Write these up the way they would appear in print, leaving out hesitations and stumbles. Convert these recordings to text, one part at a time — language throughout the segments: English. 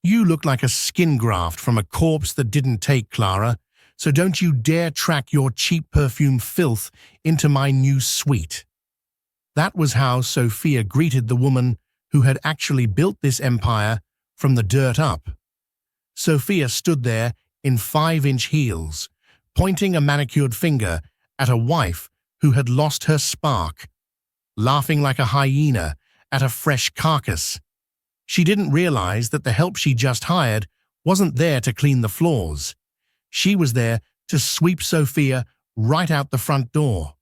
You look like a skin graft from a corpse that didn't take, Clara, so don't you dare track your cheap perfume filth into my new suite." That was how Sophia greeted the woman who had actually built this empire from the dirt up. Sophia stood there in 5-inch heels, pointing a manicured finger at a wife who had lost her spark, laughing like a hyena at a fresh carcass. She didn't realize that the help she just hired wasn't there to clean the floors. She was there to sweep Sophia right out the front door.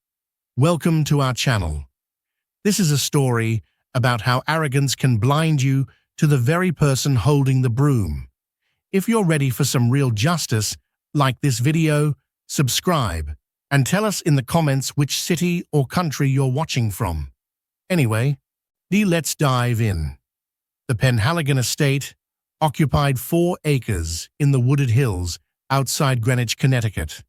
Welcome to our channel. This is a story about how arrogance can blind you to the very person holding the broom. If you're ready for some real justice, like this video, subscribe, and tell us in the comments which city or country you're watching from. Anyway, let's dive in. The Penhaligon estate occupied 4 acres in the wooded hills outside Greenwich, Connecticut.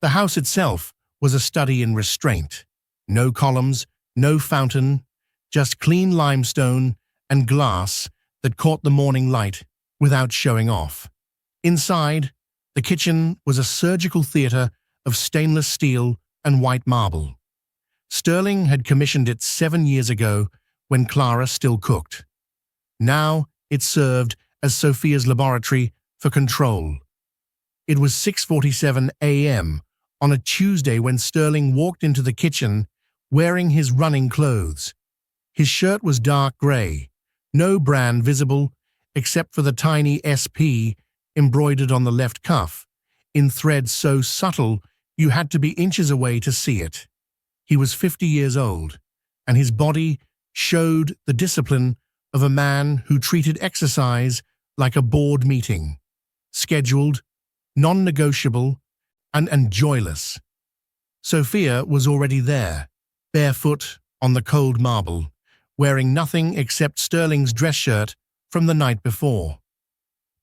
The house itself was a study in restraint. No columns, no fountain, just clean limestone and glass that caught the morning light without showing off. Inside, the kitchen was a surgical theater of stainless steel and white marble. Sterling had commissioned it 7 years ago when Clara still cooked. Now it served as Sophia's laboratory for control. It was 6:47 a.m. on a Tuesday when Sterling walked into the kitchen wearing his running clothes. His shirt was dark gray, no brand visible except for the tiny SP embroidered on the left cuff, in threads so subtle you had to be inches away to see it. He was 50 years old, and his body showed the discipline of a man who treated exercise like a board meeting, scheduled, non-negotiable, and joyless. Sophia was already there, barefoot on the cold marble, wearing nothing except Sterling's dress shirt from the night before.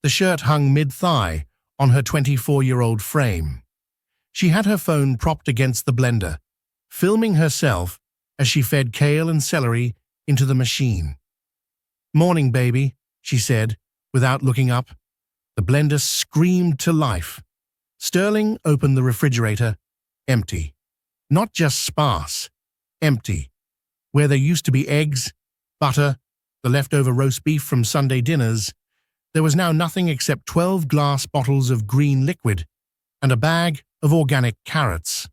The shirt hung mid-thigh on her 24-year-old frame. She had her phone propped against the blender, filming herself as she fed kale and celery into the machine. "Morning, baby," she said, without looking up. The blender screamed to life. Sterling opened the refrigerator. Empty. Not just sparse. Empty. Where there used to be eggs, butter, the leftover roast beef from Sunday dinners, there was now nothing except 12 glass bottles of green liquid and a bag of organic carrots.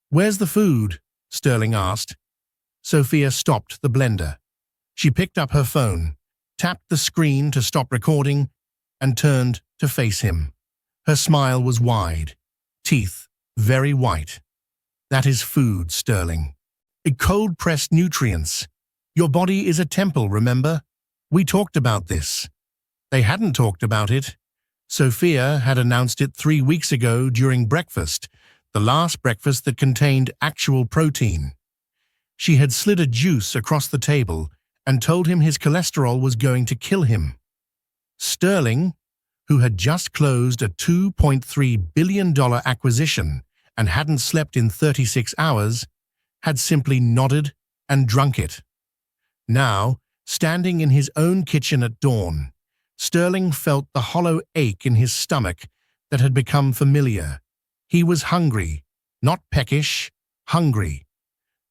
"Where's the food?" Sterling asked. Sophia stopped the blender. She picked up her phone, tapped the screen to stop recording, and turned to face him. Her smile was wide, teeth very white. "That is food, Sterling. Cold-pressed nutrients. Your body is a temple, remember? We talked about this." They hadn't talked about it. Sophia had announced it 3 weeks ago during breakfast, the last breakfast that contained actual protein. She had slid a juice across the table and told him his cholesterol was going to kill him. Sterling, who had just closed a $2.3 billion acquisition and hadn't slept in 36 hours, had simply nodded and drunk it. Now, standing in his own kitchen at dawn, Sterling felt the hollow ache in his stomach that had become familiar. He was hungry, not peckish, hungry.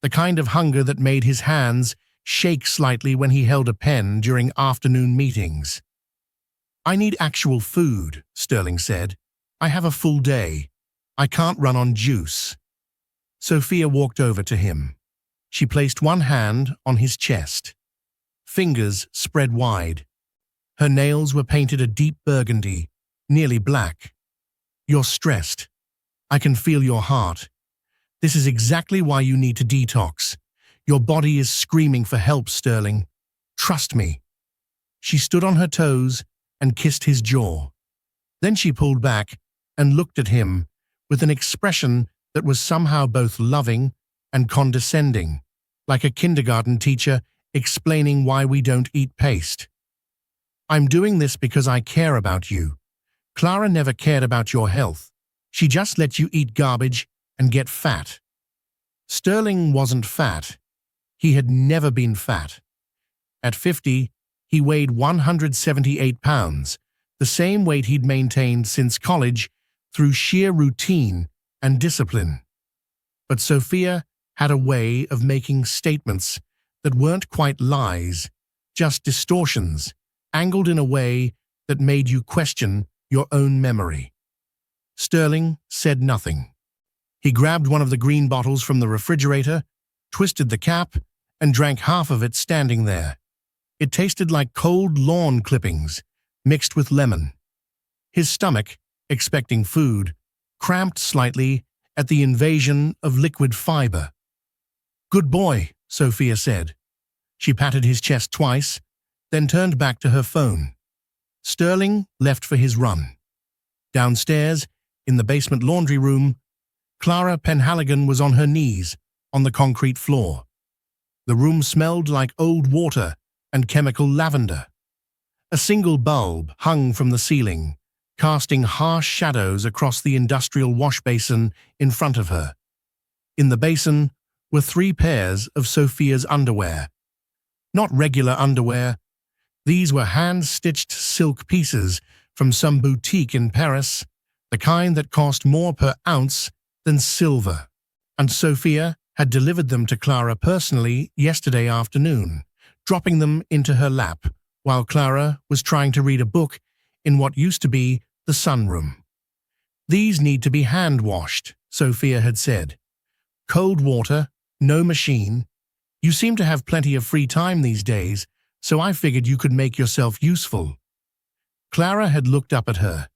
The kind of hunger that made his hands shake slightly when he held a pen during afternoon meetings. "I need actual food," Sterling said. "I have a full day. I can't run on juice." Sophia walked over to him. She placed one hand on his chest. Fingers spread wide. Her nails were painted a deep burgundy, nearly black. "You're stressed. I can feel your heart. This is exactly why you need to detox. Your body is screaming for help, Sterling. Trust me." She stood on her toes and kissed his jaw. Then she pulled back and looked at him with an expression that was somehow both loving and condescending, like a kindergarten teacher explaining why we don't eat paste. "I'm doing this because I care about you. Clara never cared about your health. She just let you eat garbage and get fat." Sterling wasn't fat. He had never been fat. At 50, He weighed 178 pounds, the same weight he'd maintained since college through sheer routine and discipline. But Sophia had a way of making statements that weren't quite lies, just distortions, angled in a way that made you question your own memory. Sterling said nothing. He grabbed one of the green bottles from the refrigerator, twisted the cap, and drank half of it standing there. It tasted like cold lawn clippings, mixed with lemon. His stomach, expecting food, cramped slightly at the invasion of liquid fiber. "Good boy," Sophia said. She patted his chest twice, then turned back to her phone. Sterling left for his run. Downstairs, in the basement laundry room, Clara Penhaligon was on her knees on the concrete floor. The room smelled like old water and chemical lavender. A single bulb hung from the ceiling, casting harsh shadows across the industrial wash basin in front of her. In the basin were 3 pairs of Sophia's underwear. Not regular underwear. These were hand-stitched silk pieces from some boutique in Paris, the kind that cost more per ounce than silver. And Sophia had delivered them to Clara personally yesterday afternoon, dropping them into her lap while Clara was trying to read a book in what used to be the sunroom. "These need to be hand-washed," Sophia had said. "Cold water, no machine. You seem to have plenty of free time these days, so I figured you could make yourself useful." Clara had looked up at her.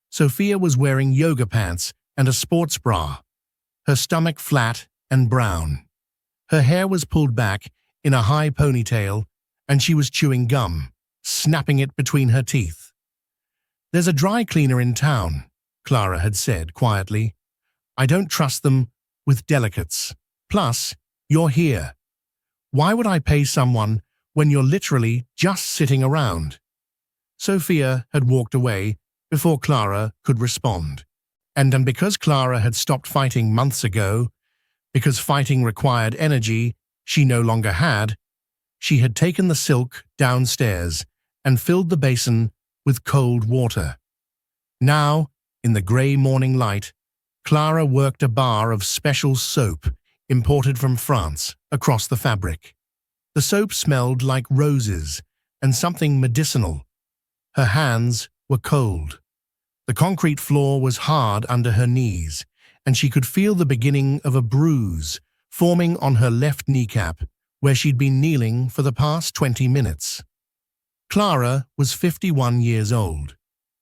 Sophia was wearing yoga pants and a sports bra, her stomach flat and brown. Her hair was pulled back in a high ponytail, and she was chewing gum, snapping it between her teeth. "There's a dry cleaner in town," Clara had said quietly. "I don't trust them with delicates. Plus, you're here. Why would I pay someone when you're literally just sitting around?" Sophia had walked away before Clara could respond. And because Clara had stopped fighting months ago, because fighting required energy she no longer had, she had taken the silk downstairs and filled the basin with cold water. Now, in the grey morning light, Clara worked a bar of special soap imported from France across the fabric. The soap smelled like roses and something medicinal. Her hands were cold. The concrete floor was hard under her knees, and she could feel the beginning of a bruise forming on her left kneecap, where she'd been kneeling for the past 20 minutes. Clara was 51 years old.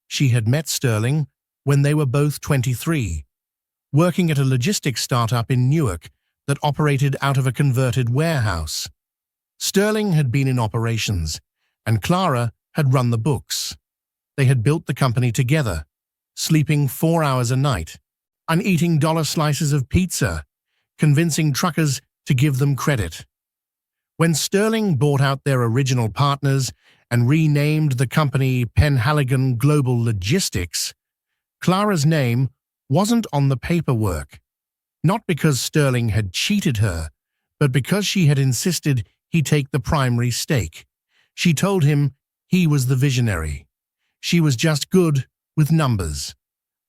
She had met Sterling when they were both 23, working at a logistics startup in Newark that operated out of a converted warehouse. Sterling had been in operations, and Clara had run the books. They had built the company together, sleeping 4 hours a night, and eating dollar slices of pizza, convincing truckers to give them credit. When Sterling bought out their original partners and renamed the company Penhaligon Global Logistics, Clara's name wasn't on the paperwork, not because Sterling had cheated her, but because she had insisted he take the primary stake. She told him he was the visionary. She was just good with numbers.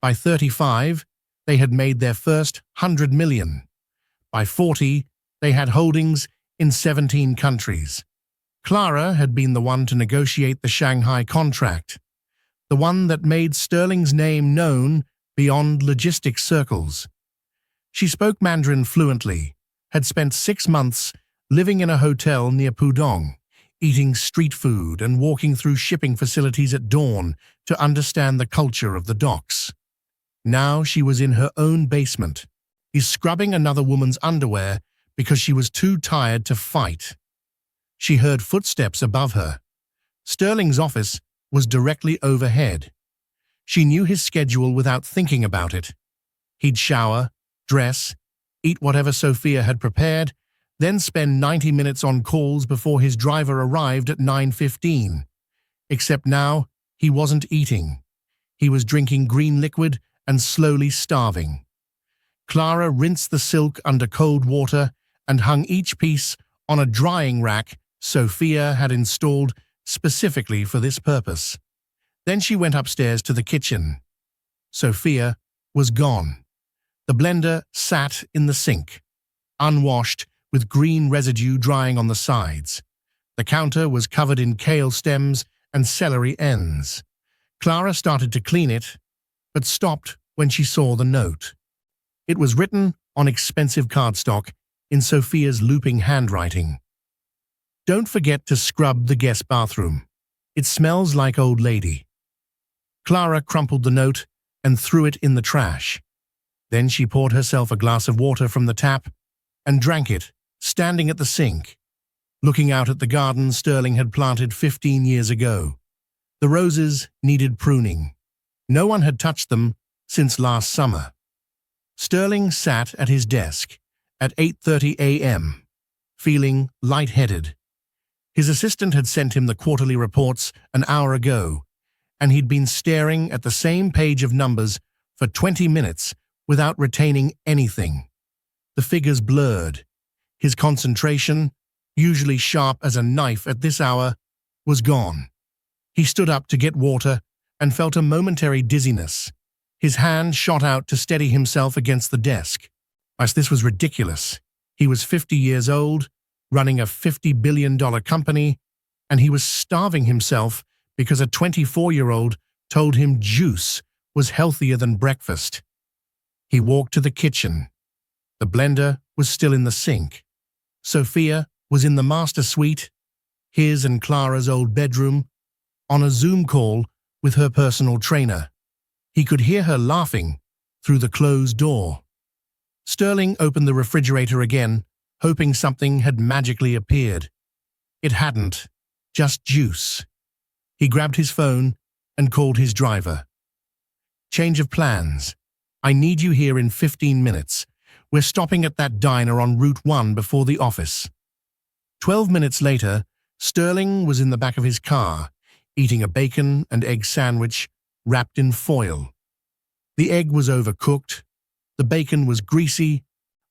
By 35, they had made their first 100 million. By 40, they had holdings in 17 countries. Clara had been the one to negotiate the Shanghai contract, the one that made Sterling's name known beyond logistics circles. She spoke Mandarin fluently, had spent 6 months living in a hotel near Pudong, eating street food and walking through shipping facilities at dawn to understand the culture of the docks. Now she was in her own basement, scrubbing another woman's underwear because she was too tired to fight. She heard footsteps above her. Sterling's office was directly overhead. She knew his schedule without thinking about it. He'd shower, dress, eat whatever Sophia had prepared, then spend 90 minutes on calls before his driver arrived at 9:15. Except now, he wasn't eating. He was drinking green liquid and slowly starving. Clara rinsed the silk under cold water and hung each piece on a drying rack Sophia had installed specifically for this purpose. Then she went upstairs to the kitchen. Sophia was gone. The blender sat in the sink, unwashed, with green residue drying on the sides. The counter was covered in kale stems and celery ends. Clara started to clean it, but stopped when she saw the note. It was written on expensive cardstock in Sophia's looping handwriting. "Don't forget to scrub the guest bathroom. It smells like old lady." Clara crumpled the note and threw it in the trash. Then she poured herself a glass of water from the tap and drank it, standing at the sink, looking out at the garden Sterling had planted 15 years ago. The roses needed pruning. No one had touched them since last summer. Sterling sat at his desk at 8:30 a.m., feeling lightheaded. His assistant had sent him the quarterly reports an hour ago, and he'd been staring at the same page of numbers for 20 minutes without retaining anything. The figures blurred. His concentration, usually sharp as a knife at this hour, was gone. He stood up to get water and felt a momentary dizziness. His hand shot out to steady himself against the desk. This was ridiculous. He was 50 years old, running a $50 billion company, and he was starving himself because a 24-year-old told him juice was healthier than breakfast. He walked to the kitchen. The blender was still in the sink. Sophia was in the master suite, his and Clara's old bedroom, on a Zoom call with her personal trainer. He could hear her laughing through the closed door. Sterling opened the refrigerator again, hoping something had magically appeared. It hadn't, just juice. He grabbed his phone and called his driver. "Change of plans. I need you here in 15 minutes. We're stopping at that diner on Route 1 before the office." 12 minutes later, Sterling was in the back of his car, eating a bacon and egg sandwich wrapped in foil. The egg was overcooked, the bacon was greasy,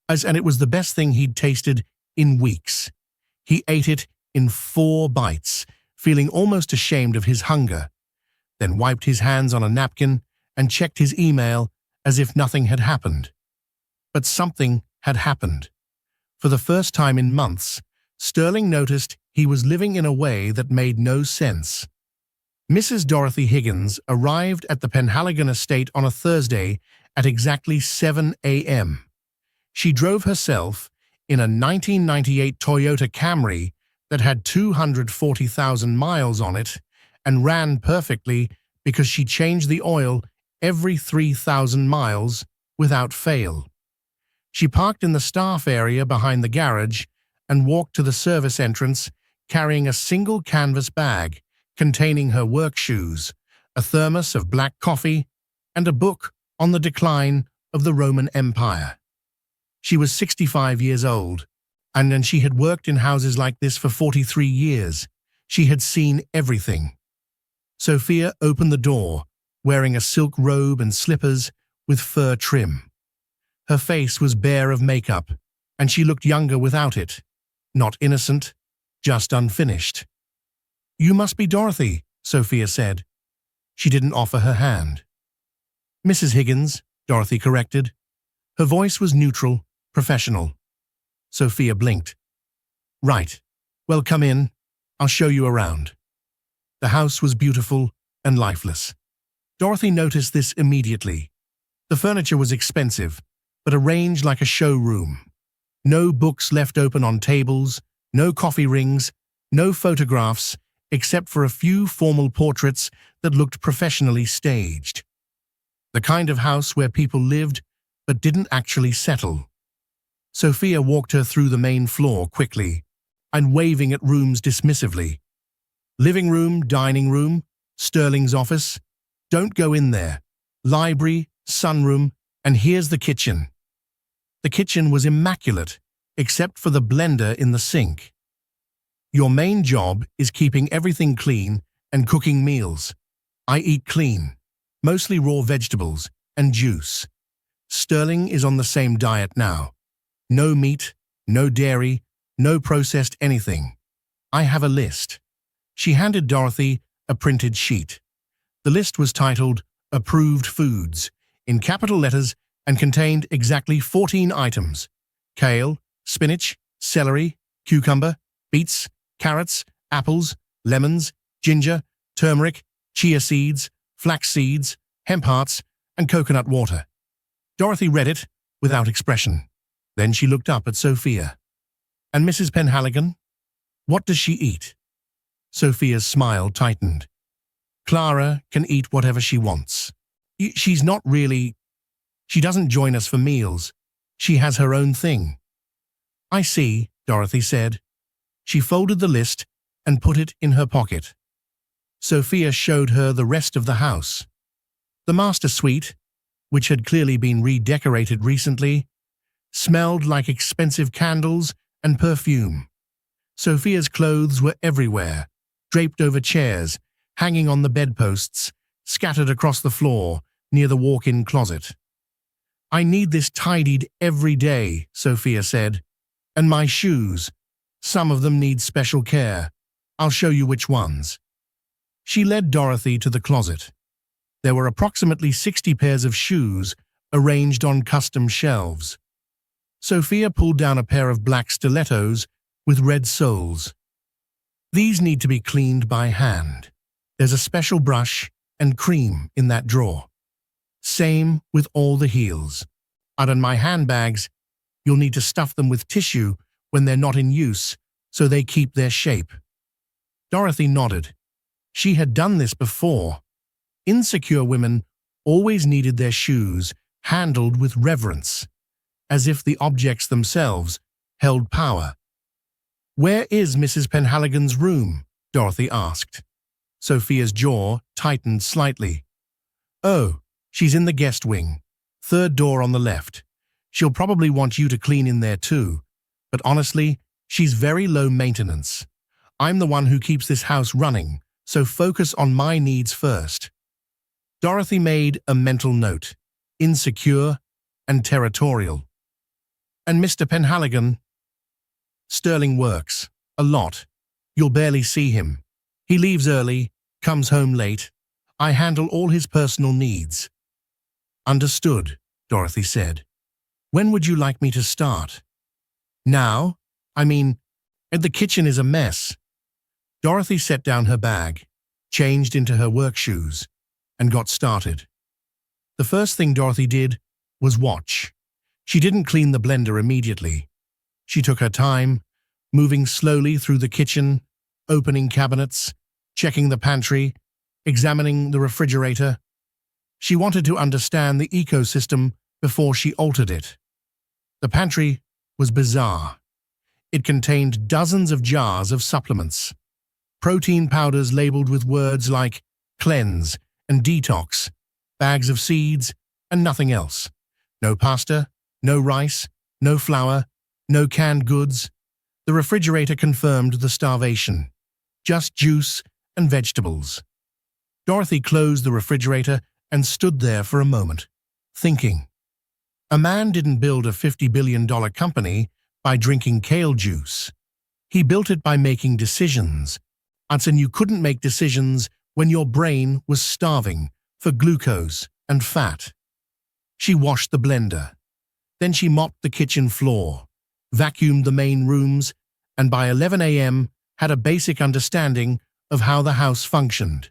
and it was the best thing he'd tasted in weeks. He ate it in 4 bites, feeling almost ashamed of his hunger, then wiped his hands on a napkin and checked his email as if nothing had happened. But something had happened. For the first time in months, Sterling noticed he was living in a way that made no sense. Mrs. Dorothy Higgins arrived at the Penhaligon estate on a Thursday at exactly 7 a.m. She drove herself in a 1998 Toyota Camry that had 240,000 miles on it and ran perfectly because she changed the oil every 3,000 miles without fail. She parked in the staff area behind the garage and walked to the service entrance carrying a single canvas bag containing her work shoes, a thermos of black coffee, and a book on the decline of the Roman Empire. She was 65 years old, and she had worked in houses like this for 43 years. She had seen everything. Sophia opened the door, wearing a silk robe and slippers with fur trim. Her face was bare of makeup, and she looked younger without it. Not innocent, just unfinished. "You must be Dorothy," Sophia said. She didn't offer her hand. "Mrs. Higgins," Dorothy corrected. Her voice was neutral, professional. Sophia blinked. "Right. Well, come in. I'll show you around." The house was beautiful and lifeless. Dorothy noticed this immediately. The furniture was expensive, but arranged like a showroom. No books left open on tables, no coffee rings, no photographs, except for a few formal portraits that looked professionally staged. The kind of house where people lived but didn't actually settle. Sophia walked her through the main floor quickly and waving at rooms dismissively. "Living room, dining room, Sterling's office. Don't go in there. Library, sunroom, and here's the kitchen." The kitchen was immaculate, except for the blender in the sink. "Your main job is keeping everything clean and cooking meals. I eat clean, mostly raw vegetables and juice. Sterling is on the same diet now. No meat, no dairy, no processed anything. I have a list. She handed Dorothy a printed sheet. The list was titled Approved Foods in capital letters and contained exactly 14 items: kale, spinach, celery, cucumber, beets, carrots, apples, lemons, ginger, turmeric, chia seeds, flax seeds, hemp hearts, and coconut water. Dorothy read it without expression. Then she looked up at Sophia. "And Mrs. Penhaligon? What does she eat?" Sophia's smile tightened. "Clara can eat whatever she wants. She's not really... She doesn't join us for meals. She has her own thing." "I see," Dorothy said. She folded the list and put it in her pocket. Sophia showed her the rest of the house. The master suite, which had clearly been redecorated recently, smelled like expensive candles and perfume. Sophia's clothes were everywhere, draped over chairs, hanging on the bedposts, scattered across the floor near the walk-in closet. "I need this tidied every day," Sophia said. "And my shoes. Some of them need special care. I'll show you which ones." She led Dorothy to the closet. There were approximately 60 pairs of shoes arranged on custom shelves. Sophia pulled down a pair of black stilettos with red soles. "These need to be cleaned by hand. There's a special brush and cream in that drawer. Same with all the heels. And on my handbags, you'll need to stuff them with tissue when they're not in use so they keep their shape." Dorothy nodded. She had done this before. Insecure women always needed their shoes handled with reverence, as if the objects themselves held power. "Where is Mrs. Penhaligon's room?" Dorothy asked. Sophia's jaw tightened slightly. "Oh, she's in the guest wing, third door on the left. She'll probably want you to clean in there too, but honestly, she's very low maintenance. I'm the one who keeps this house running, so focus on my needs first." Dorothy made a mental note: insecure and territorial. "And Mr. Penhaligon?" "Sterling works. A lot. You'll barely see him. He leaves early, comes home late. I handle all his personal needs." "Understood," Dorothy said. "When would you like me to start?" "Now? I mean, the kitchen is a mess." Dorothy set down her bag, changed into her work shoes, and got started. The first thing Dorothy did was watch. She didn't clean the blender immediately. She took her time, moving slowly through the kitchen, opening cabinets, checking the pantry, examining the refrigerator. She wanted to understand the ecosystem before she altered it. The pantry was bizarre. It contained dozens of jars of supplements, protein powders labeled with words like cleanse and detox, bags of seeds, and nothing else. No pasta, no rice, no flour, no canned goods. The refrigerator confirmed the starvation. Just juice and vegetables. Dorothy closed the refrigerator and stood there for a moment, thinking. A man didn't build a $50 billion company by drinking kale juice. He built it by making decisions. And you couldn't make decisions when your brain was starving for glucose and fat. She washed the blender. Then she mopped the kitchen floor, vacuumed the main rooms, and by 11 a.m. had a basic understanding of how the house functioned.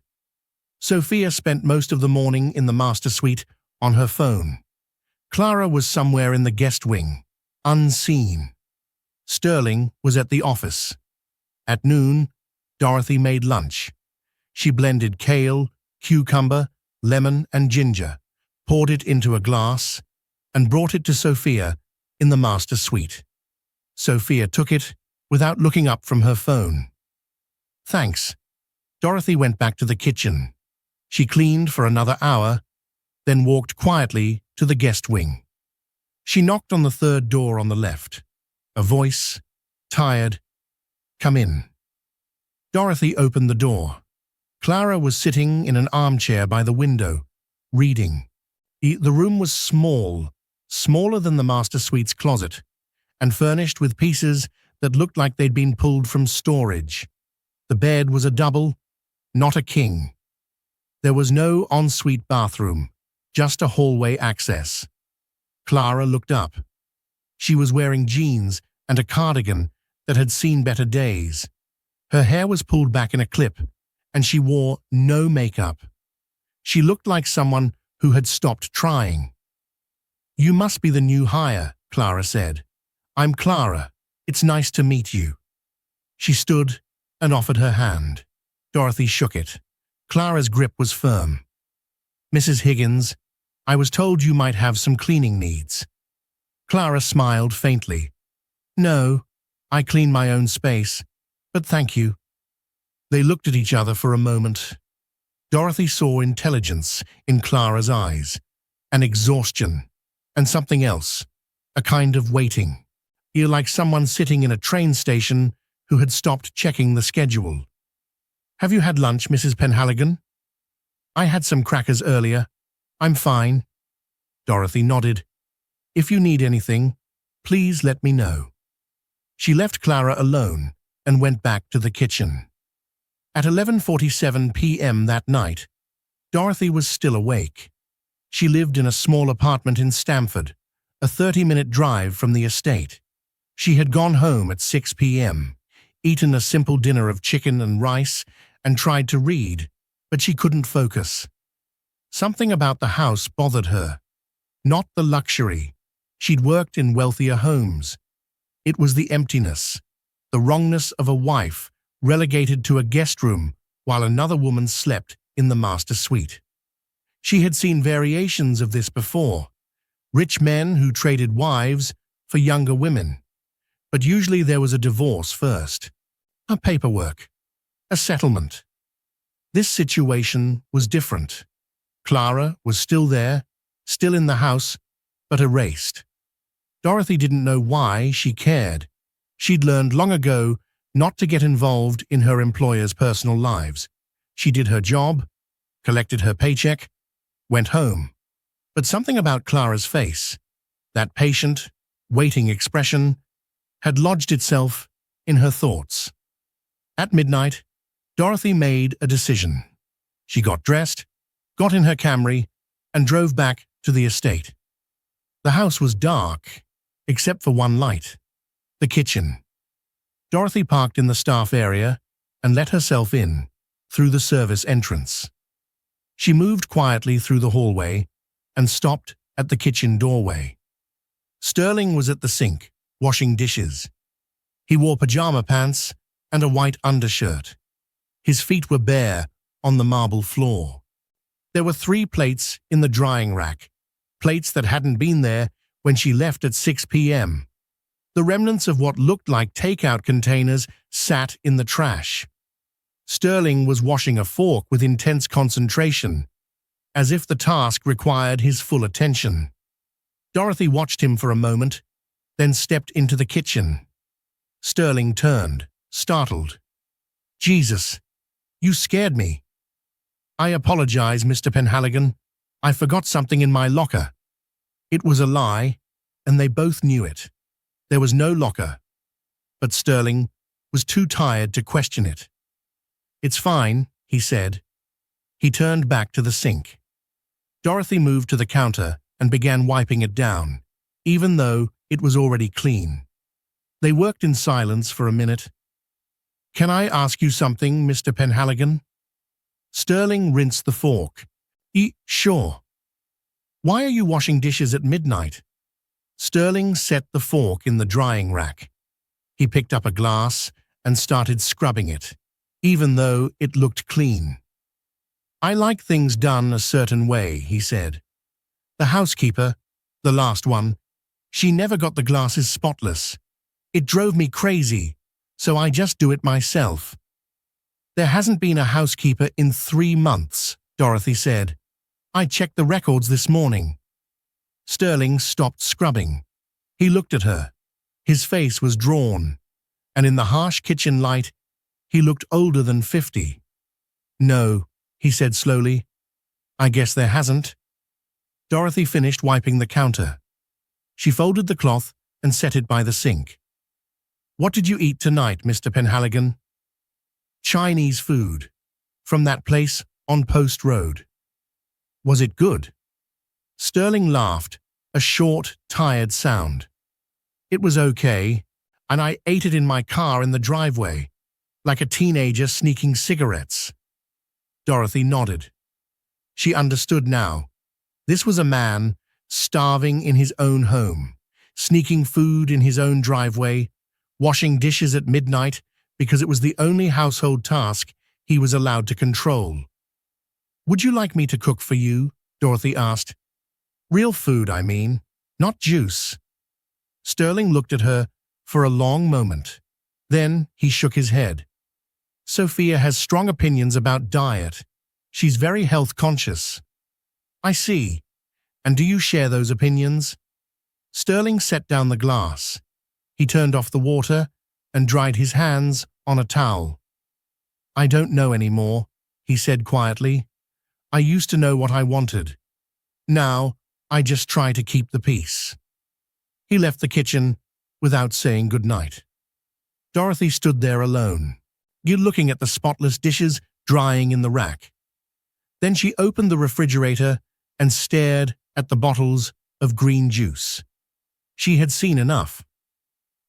Sophia spent most of the morning in the master suite on her phone. Clara was somewhere in the guest wing, unseen. Sterling was at the office. At noon, Dorothy made lunch. She blended kale, cucumber, lemon, and ginger, poured it into a glass, and brought it to Sophia in the master suite. Sophia took it without looking up from her phone. "Thanks." Dorothy went back to the kitchen. She cleaned for another hour, then walked quietly to the guest wing. She knocked on the third door on the left. A voice, tired, "Come in." Dorothy opened the door. Clara was sitting in an armchair by the window, reading. The room was small, smaller than the master suite's closet, and furnished with pieces that looked like they'd been pulled from storage. The bed was a double, not a king. There was no ensuite bathroom, just a hallway access. Clara looked up. She was wearing jeans and a cardigan that had seen better days. Her hair was pulled back in a clip, and she wore no makeup. She looked like someone who had stopped trying. "You must be the new hire," Clara said. "I'm Clara. It's nice to meet you." She stood and offered her hand. Dorothy shook it. Clara's grip was firm. "Mrs. Higgins, I was told you might have some cleaning needs." Clara smiled faintly. "No, I clean my own space, but thank you." They looked at each other for a moment. Dorothy saw intelligence in Clara's eyes, and exhaustion, and something else, a kind of waiting. You're like someone sitting in a train station who had stopped checking the schedule. "Have you had lunch, Mrs. Penhaligon?" "I had some crackers earlier. I'm fine." Dorothy nodded. "If you need anything, please let me know." She left Clara alone and went back to the kitchen. At 11:47 p.m. that night, Dorothy was still awake. She lived in a small apartment in Stamford, a 30-minute drive from the estate. She had gone home at 6 p.m., eaten a simple dinner of chicken and rice, and tried to read, but she couldn't focus. Something about the house bothered her. Not the luxury. She'd worked in wealthier homes. It was the emptiness, the wrongness of a wife relegated to a guest room while another woman slept in the master suite. She had seen variations of this before. Rich men who traded wives for younger women. But usually there was a divorce first. A paperwork. A settlement. This situation was different. Clara was still there, still in the house, but erased. Dorothy didn't know why she cared. She'd learned long ago not to get involved in her employers' personal lives. She did her job, collected her paycheck, went home. But something about Clara's face, that patient, waiting expression, had lodged itself in her thoughts. At midnight, Dorothy made a decision. She got dressed, got in her Camry, and drove back to the estate. The house was dark, except for one light, the kitchen. Dorothy parked in the staff area and let herself in, through the service entrance. She moved quietly through the hallway and stopped at the kitchen doorway. Sterling was at the sink, washing dishes. He wore pajama pants and a white undershirt. His feet were bare on the marble floor. There were 3 plates in the drying rack, plates that hadn't been there when she left at 6 p.m. The remnants of what looked like takeout containers sat in the trash. Sterling was washing a fork with intense concentration, as if the task required his full attention. Dorothy watched him for a moment, then stepped into the kitchen. Sterling turned, startled. "Jesus, you scared me." "I apologize, Mr. Penhaligon. I forgot something in my locker." It was a lie, and they both knew it. There was no locker. But Sterling was too tired to question it. "It's fine," he said. He turned back to the sink. Dorothy moved to the counter and began wiping it down, even though it was already clean. They worked in silence for a minute. "Can I ask you something, Mr. Penhaligon?" Sterling rinsed the fork. Sure." "Why are you washing dishes at midnight?" Sterling set the fork in the drying rack. He picked up a glass and started scrubbing it, even though it looked clean. "I like things done a certain way," he said. "The housekeeper, the last one, she never got the glasses spotless. It drove me crazy, so I just do it myself." "There hasn't been a housekeeper in 3 months," Dorothy said. "I checked the records this morning." Sterling stopped scrubbing. He looked at her. His face was drawn, and in the harsh kitchen light, he looked older than 50. "No," he said slowly. "I guess there hasn't." Dorothy finished wiping the counter. She folded the cloth and set it by the sink. "What did you eat tonight, Mr. Penhaligon?" Chinese food. From that place on Post Road. Was it good? Sterling laughed, a short, tired sound. It was okay, and I ate it in my car in the driveway, like a teenager sneaking cigarettes. Dorothy nodded. She understood now. This was a man starving in his own home, sneaking food in his own driveway, washing dishes at midnight because it was the only household task he was allowed to control. "Would you like me to cook for you?" Dorothy asked. "Real food, I mean, not juice." Sterling looked at her for a long moment. Then he shook his head. "Sophia has strong opinions about diet. She's very health-conscious." "I see. And do you share those opinions?" Sterling set down the glass. He turned off the water and dried his hands on a towel. "I don't know anymore," he said quietly. "I used to know what I wanted. Now, I just try to keep the peace." He left the kitchen without saying goodnight. Dorothy stood there alone, looking at the spotless dishes drying in the rack. Then she opened the refrigerator and stared at the bottles of green juice. She had seen enough.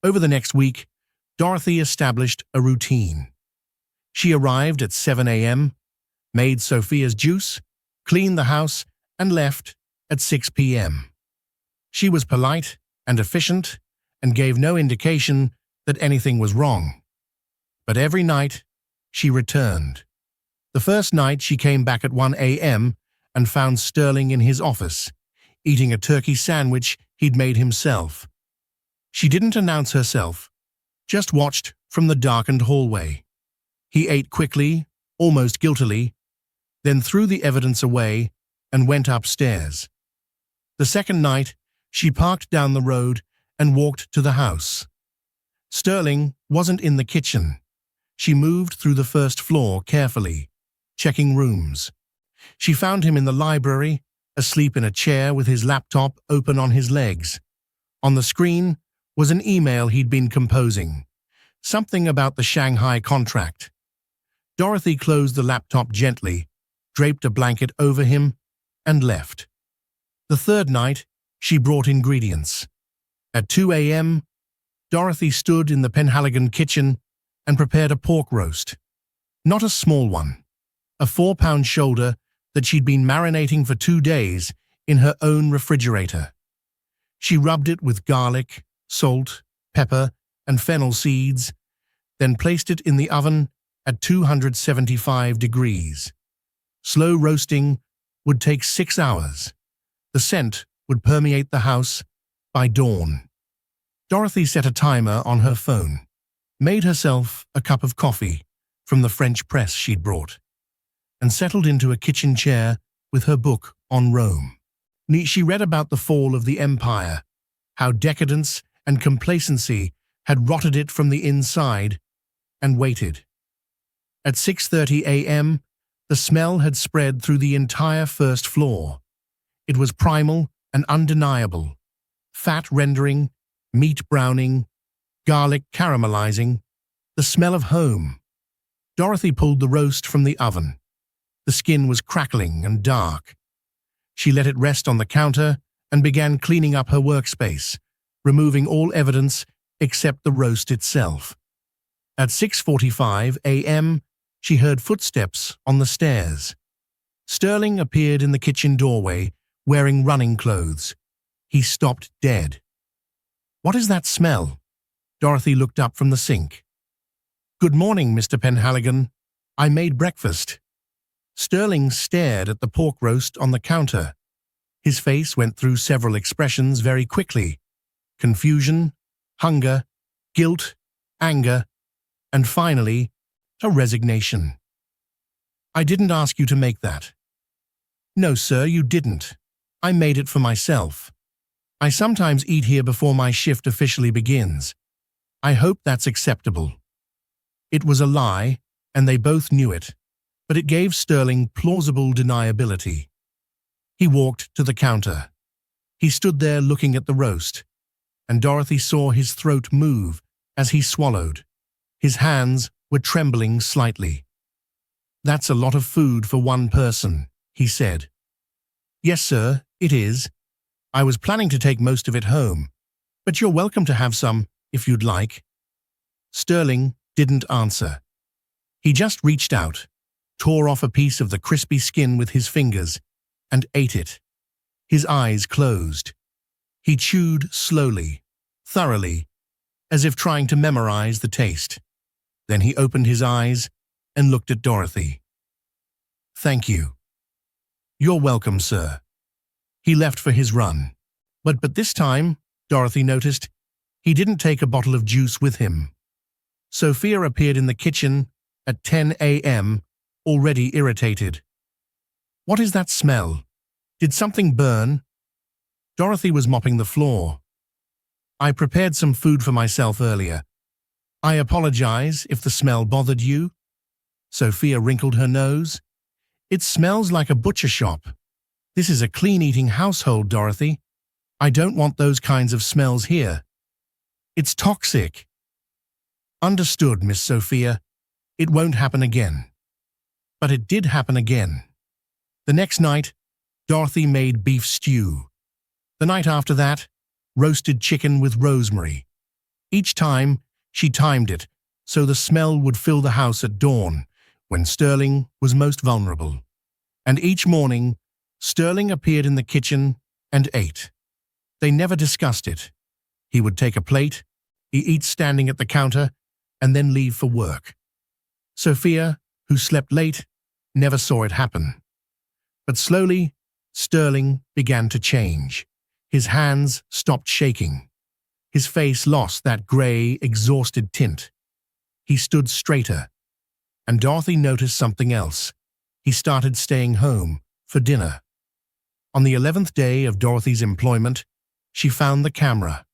Over the next week, Dorothy established a routine. She arrived at 7 a.m., made Sophia's juice, cleaned the house, and left at 6 p.m. She was polite and efficient and gave no indication that anything was wrong. But every night, she returned. The first night she came back at 1 a.m. and found Sterling in his office, eating a turkey sandwich he'd made himself. She didn't announce herself, just watched from the darkened hallway. He ate quickly, almost guiltily, then threw the evidence away and went upstairs. The second night, she parked down the road and walked to the house. Sterling wasn't in the kitchen. She moved through the first floor carefully, checking rooms. She found him in the library, asleep in a chair with his laptop open on his legs. On the screen was an email he'd been composing, something about the Shanghai contract. Dorothy closed the laptop gently, draped a blanket over him, and left. The third night, she brought ingredients. At 2 a.m., Dorothy stood in the Penhaligon kitchen and prepared a pork roast. Not a small one, a 4-pound shoulder that she'd been marinating for 2 days in her own refrigerator. She rubbed it with garlic, salt, pepper, and fennel seeds, then placed it in the oven at 275 degrees. Slow roasting would take 6 hours. The scent would permeate the house by dawn. Dorothy set a timer on her phone, made herself a cup of coffee from the French press she'd brought, and settled into a kitchen chair with her book on Rome. She read about the fall of the empire, how decadence and complacency had rotted it from the inside, and waited. At 6:30 a.m., the smell had spread through the entire first floor. It was primal and undeniable. Fat rendering, meat browning, garlic caramelizing, the smell of home. Dorothy pulled the roast from the oven. The skin was crackling and dark. She let it rest on the counter and began cleaning up her workspace, removing all evidence except the roast itself. At 6:45 a.m., she heard footsteps on the stairs. Sterling appeared in the kitchen doorway, wearing running clothes. He stopped dead. "What is that smell?" Dorothy looked up from the sink. "Good morning, Mr. Penhaligon. I made breakfast." Sterling stared at the pork roast on the counter. His face went through several expressions very quickly: confusion, hunger, guilt, anger, and finally, a resignation. "I didn't ask you to make that." "No, sir, you didn't. I made it for myself. I sometimes eat here before my shift officially begins. I hope that's acceptable." It was a lie, and they both knew it, but it gave Sterling plausible deniability. He walked to the counter. He stood there looking at the roast, and Dorothy saw his throat move as he swallowed. His hands were trembling slightly. "That's a lot of food for one person," he said. "Yes, sir, it is. I was planning to take most of it home, but you're welcome to have some if you'd like." Sterling didn't answer. He just reached out, tore off a piece of the crispy skin with his fingers, and ate it. His eyes closed. He chewed slowly, thoroughly, as if trying to memorize the taste. Then he opened his eyes and looked at Dorothy. "Thank you." "You're welcome, sir." He left for his run. But this time, Dorothy noticed, he didn't take a bottle of juice with him. Sophia appeared in the kitchen at 10 a.m., already irritated. "What is that smell? Did something burn?" Dorothy was mopping the floor. "I prepared some food for myself earlier. I apologize if the smell bothered you." Sophia wrinkled her nose. "It smells like a butcher shop. This is a clean-eating household, Dorothy. I don't want those kinds of smells here. It's toxic." "Understood, Miss Sophia. It won't happen again." But it did happen again. The next night, Dorothy made beef stew. The night after that, roasted chicken with rosemary. Each time, she timed it so the smell would fill the house at dawn, when Sterling was most vulnerable. And each morning, Sterling appeared in the kitchen and ate. They never discussed it. He would take a plate, he eat standing at the counter, and then leave for work. Sophia, who slept late, never saw it happen. But slowly, Sterling began to change. His hands stopped shaking. His face lost that grey, exhausted tint. He stood straighter. And Dorothy noticed something else. He started staying home for dinner. On the 11th day of Dorothy's employment, she found the camera.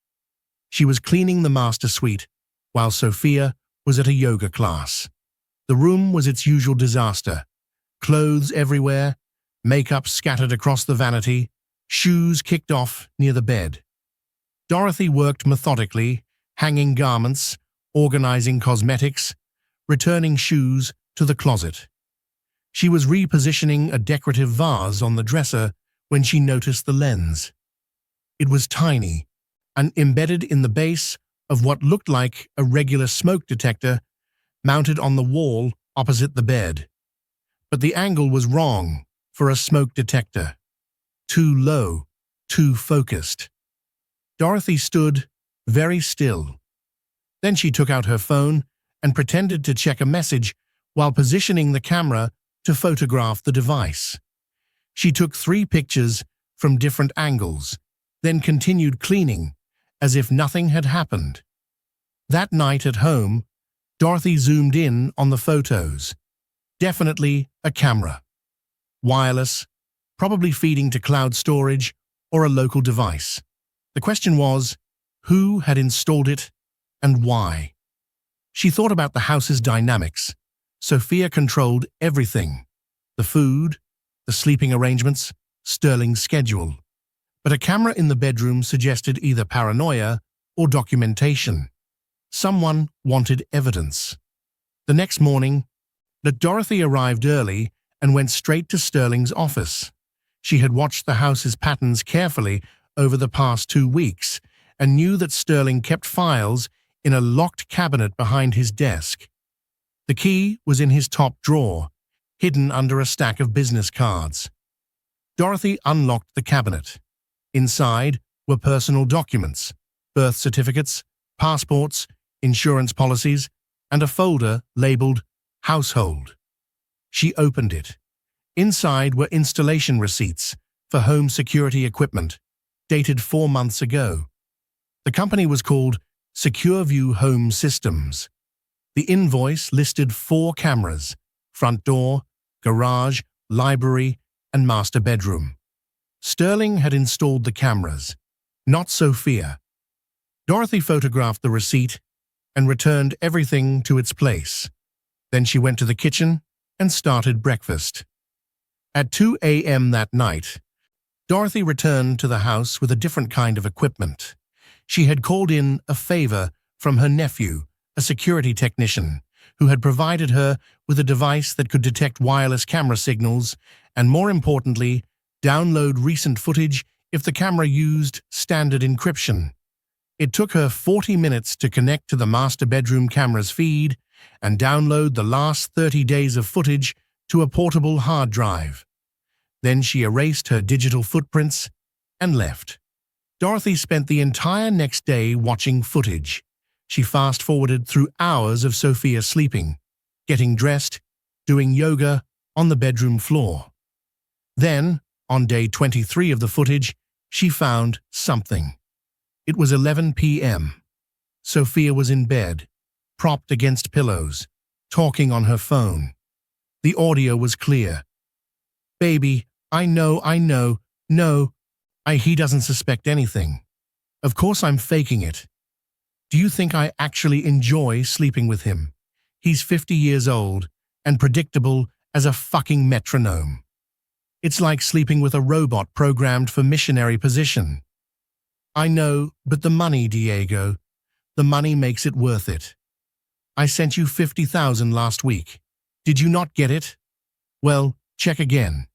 She was cleaning the master suite while Sophia was at a yoga class. The room was its usual disaster. Clothes everywhere, makeup scattered across the vanity, shoes kicked off near the bed. Dorothy worked methodically, hanging garments, organizing cosmetics, returning shoes to the closet. She was repositioning a decorative vase on the dresser when she noticed the lens. It was tiny and embedded in the base of what looked like a regular smoke detector mounted on the wall opposite the bed. But the angle was wrong for a smoke detector. Too low, too focused. Dorothy stood very still. Then she took out her phone and pretended to check a message while positioning the camera to photograph the device. She took 3 pictures from different angles, then continued cleaning as if nothing had happened. That night at home, Dorothy zoomed in on the photos. Definitely a camera. Wireless, probably feeding to cloud storage or a local device. The question was, who had installed it and why? She thought about the house's dynamics. Sophia controlled everything. The food, the sleeping arrangements, Sterling's schedule. But a camera in the bedroom suggested either paranoia or documentation. Someone wanted evidence. The next morning, Dorothy arrived early and went straight to Sterling's office. She had watched the house's patterns carefully over the past 2 weeks and knew that Sterling kept files in a locked cabinet behind his desk. The key was in his top drawer, hidden under a stack of business cards. Dorothy unlocked the cabinet. Inside were personal documents, birth certificates, passports, insurance policies, and a folder labeled Household. She opened it. Inside were installation receipts for home security equipment, dated 4 months ago. The company was called SecureView Home Systems. The invoice listed 4 cameras: front door, garage, library, and master bedroom. Sterling had installed the cameras, not Sophia. Dorothy photographed the receipt and returned everything to its place. Then she went to the kitchen and started breakfast. At 2 a.m. that night, Dorothy returned to the house with a different kind of equipment. She had called in a favor from her nephew, a security technician, who had provided her with a device that could detect wireless camera signals and, more importantly, download recent footage if the camera used standard encryption. It took her 40 minutes to connect to the master bedroom camera's feed and download the last 30 days of footage to a portable hard drive. Then she erased her digital footprints and left. Dorothy spent the entire next day watching footage. She fast-forwarded through hours of Sophia sleeping, getting dressed, doing yoga on the bedroom floor. Then, on day 23 of the footage, she found something. It was 11 p.m. Sophia was in bed, propped against pillows, talking on her phone. The audio was clear. "Baby, I know, no, he doesn't suspect anything. Of course I'm faking it. Do you think I actually enjoy sleeping with him? He's 50 years old and predictable as a fucking metronome. It's like sleeping with a robot programmed for missionary position. I know, but the money, Diego. The money makes it worth it. I sent you $50,000 last week. Did you not get it? Well, check again.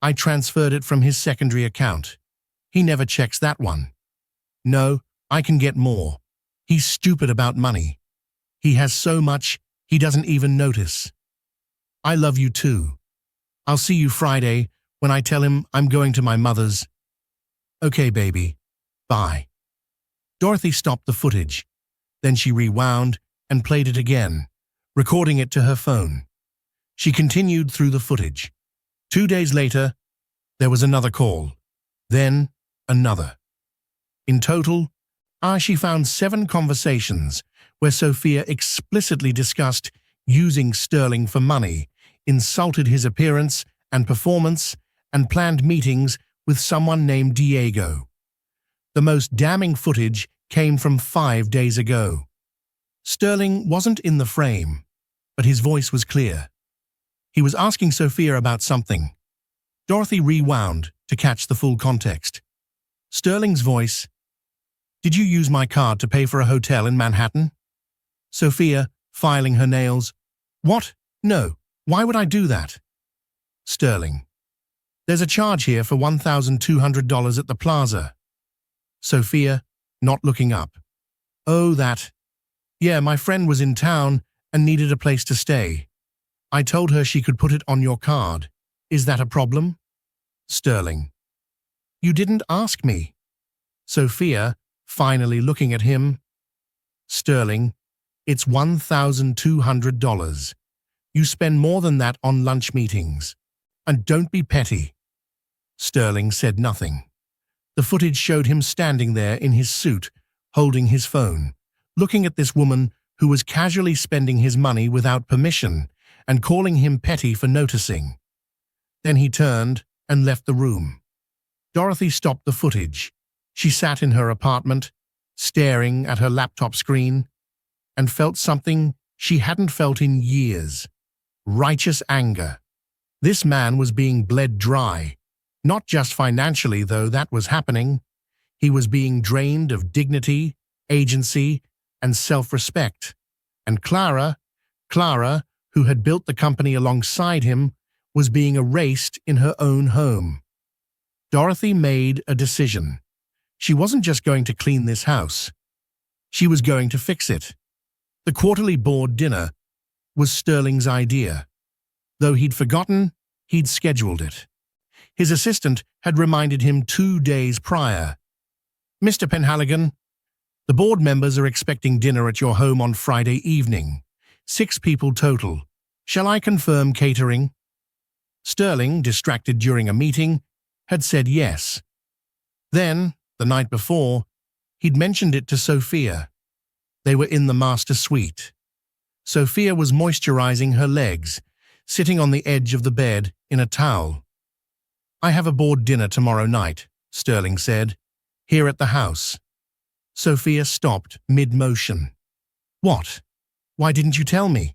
I transferred it from his secondary account. He never checks that one. No, I can get more. He's stupid about money. He has so much, he doesn't even notice. I love you too. I'll see you Friday when I tell him I'm going to my mother's. Okay, baby. Bye." Dorothy stopped the footage. Then she rewound and played it again, recording it to her phone. She continued through the footage. 2 days later, there was another call. Then, another. In total, she found 7 conversations where Sophia explicitly discussed using Sterling for money, insulted his appearance and performance, and planned meetings with someone named Diego. The most damning footage came from 5 days ago. Sterling wasn't in the frame, but his voice was clear. He was asking Sophia about something. Dorothy rewound to catch the full context. Sterling's voice: "Did you use my card to pay for a hotel in Manhattan?" Sophia, filing her nails: "What? No, why would I do that?" Sterling: "There's a charge here for $1,200 at the plaza." Sophia, not looking up: "Oh, that. Yeah, my friend was in town and needed a place to stay. I told her she could put it on your card. Is that a problem?" Sterling: "You didn't ask me." Sophia, finally looking at him: "Sterling, it's $1,200. You spend more than that on lunch meetings. And don't be petty." Sterling said nothing. The footage showed him standing there in his suit, holding his phone, looking at this woman who was casually spending his money without permission and calling him petty for noticing. Then he turned and left the room. Dorothy stopped the footage. She sat in her apartment, staring at her laptop screen, and felt something she hadn't felt in years: righteous anger. This man was being bled dry. Not just financially, though that was happening. He was being drained of dignity, agency, and self-respect. And Clara, who had built the company alongside him, was being erased in her own home. Dorothy made a decision. She wasn't just going to clean this house. She was going to fix it. The quarterly board dinner was Sterling's idea. Though he'd forgotten, he'd scheduled it. His assistant had reminded him 2 days prior. "Mr. Penhaligon, the board members are expecting dinner at your home on Friday evening. 6 people total. Shall I confirm catering?" Sterling, distracted during a meeting, had said yes. Then, the night before, he'd mentioned it to Sophia. They were in the master suite. Sophia was moisturizing her legs, sitting on the edge of the bed in a towel. "I have a board dinner tomorrow night," Sterling said, "here at the house." Sophia stopped mid-motion. "What? Why didn't you tell me?"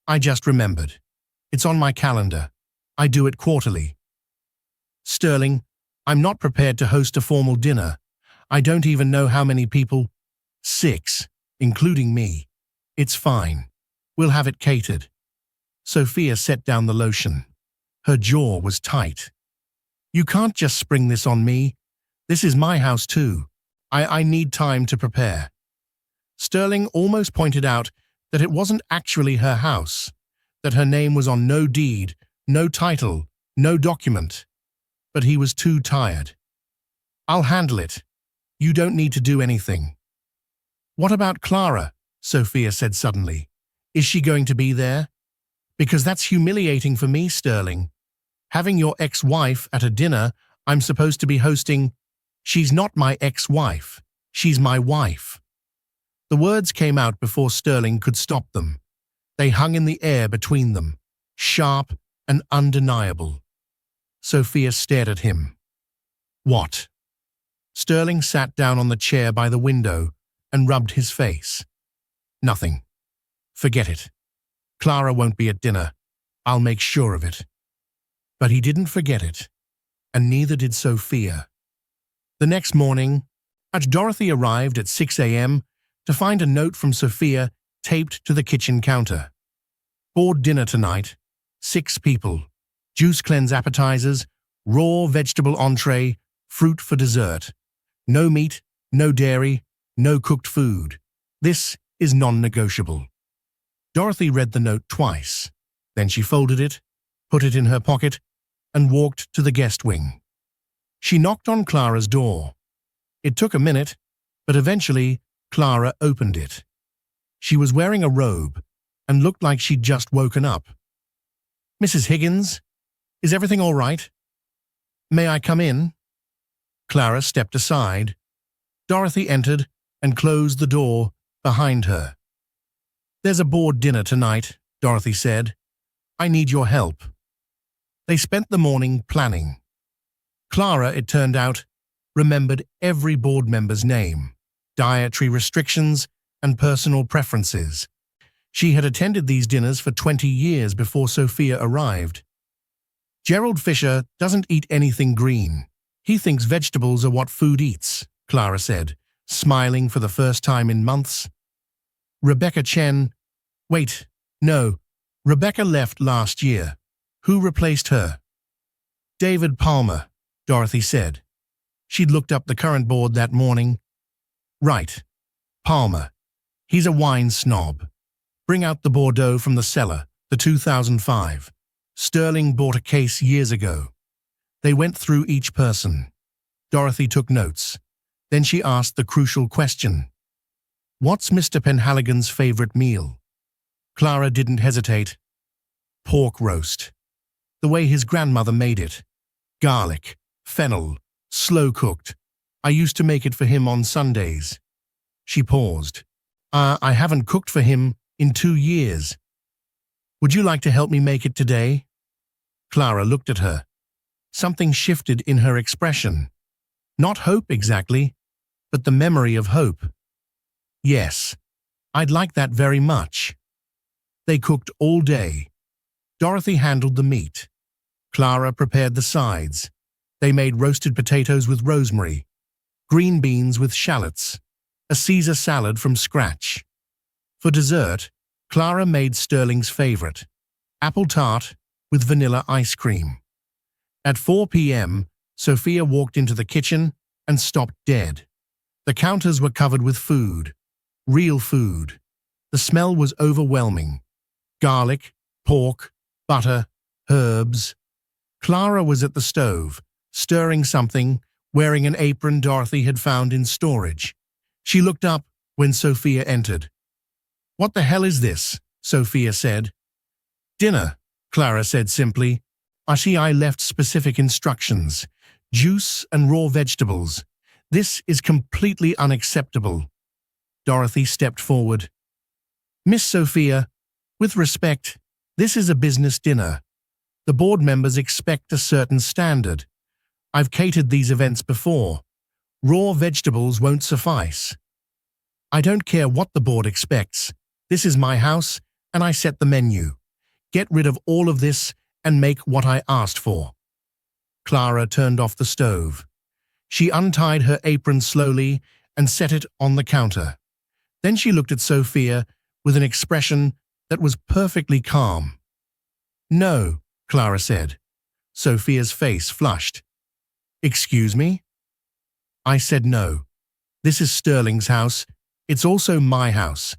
"I just remembered. It's on my calendar. I do it quarterly." "Sterling, I'm not prepared to host a formal dinner. I don't even know how many people." "6, including me. It's fine. We'll have it catered. Sophia set down the lotion. Her jaw was tight. You can't just spring this on me. This is my house too. I need time to prepare. Sterling almost pointed out that it wasn't actually her house, that her name was on no deed, no title, no document. But he was too tired. I'll handle it. You don't need to do anything. What about Clara? Sophia said suddenly. Is she going to be there? Because that's humiliating for me, Sterling. Having your ex-wife at a dinner I'm supposed to be hosting. She's not my ex-wife. She's my wife. The words came out before Sterling could stop them. They hung in the air between them, sharp and undeniable. Sophia stared at him. What? Sterling sat down on the chair by the window and rubbed his face. Nothing. Forget it. Clara won't be at dinner. I'll make sure of it. But he didn't forget it, and neither did Sophia. The next morning, Dorothy arrived at 6 a.m. to find a note from Sophia taped to the kitchen counter. Board dinner tonight, 6 people, juice cleanse appetizers, raw vegetable entree, fruit for dessert. No meat, no dairy, no cooked food. This is non-negotiable. Dorothy read the note twice. Then she folded it, put it in her pocket, and walked to the guest wing. She knocked on Clara's door. It took a minute, but eventually Clara opened it. She was wearing a robe and looked like she'd just woken up. Mrs. Higgins, is everything all right? May I come in? Clara stepped aside. Dorothy entered and closed the door behind her. There's a board dinner tonight, Dorothy said. I need your help. They spent the morning planning. Clara, it turned out, remembered every board member's name, dietary restrictions, and personal preferences. She had attended these dinners for 20 years before Sophia arrived. Gerald Fisher doesn't eat anything green. He thinks vegetables are what food eats, Clara said, smiling for the first time in months. Rebecca Chen. Wait, no. Rebecca left last year. Who replaced her? David Palmer, Dorothy said. She'd looked up the current board that morning. Right. Palmer. He's a wine snob. Bring out the Bordeaux from the cellar, the 2005. Sterling bought a case years ago. They went through each person. Dorothy took notes. Then she asked the crucial question. What's Mr. Penhaligon's favorite meal? Clara didn't hesitate. Pork roast. The way his grandmother made it. Garlic, fennel, slow-cooked. I used to make it for him on Sundays. She paused. I haven't cooked for him in 2 years. Would you like to help me make it today? Clara looked at her. Something shifted in her expression. Not hope exactly, but the memory of hope. Yes, I'd like that very much. They cooked all day. Dorothy handled the meat. Clara prepared the sides. They made roasted potatoes with rosemary, green beans with shallots, a Caesar salad from scratch. For dessert, Clara made Sterling's favorite, apple tart with vanilla ice cream. At 4 p.m., Sophia walked into the kitchen and stopped dead. The counters were covered with food, real food. The smell was overwhelming. Garlic, pork, butter, herbs. Clara was at the stove, stirring something, wearing an apron Dorothy had found in storage. She looked up when Sophia entered. What the hell is this? Sophia said. Dinner, Clara said simply. I left specific instructions. Juice and raw vegetables. This is completely unacceptable. Dorothy stepped forward. Miss Sophia, with respect, this is a business dinner. The board members expect a certain standard. I've catered these events before. Raw vegetables won't suffice. I don't care what the board expects. This is my house, and I set the menu. Get rid of all of this and make what I asked for. Clara turned off the stove. She untied her apron slowly and set it on the counter. Then she looked at Sophia with an expression that was perfectly calm. "No," Clara said. Sophia's face flushed. "Excuse me?" "I said no. This is Sterling's house. It's also my house.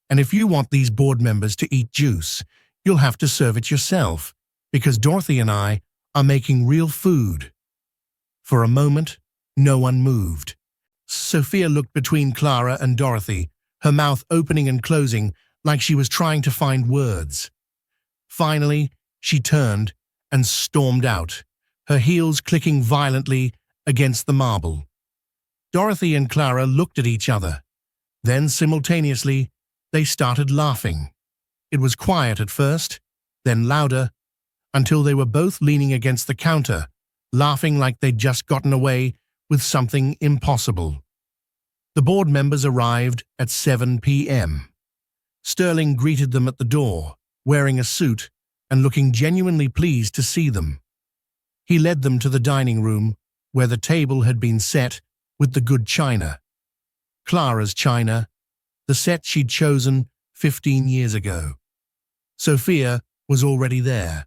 And if you want these board members to eat juice, you'll have to serve it yourself, because Dorothy and I are making real food." For a moment, no one moved. Sophia looked between Clara and Dorothy, her mouth opening and closing like she was trying to find words. Finally, she turned and stormed out, her heels clicking violently against the marble. Dorothy and Clara looked at each other. Then, simultaneously, they started laughing. It was quiet at first, then louder, until they were both leaning against the counter, laughing like they'd just gotten away with something impossible. The board members arrived at 7 p.m. Sterling greeted them at the door, wearing a suit and looking genuinely pleased to see them. He led them to the dining room, where the table had been set with the good china. Clara's china, the set she'd chosen 15 years ago. Sophia was already there,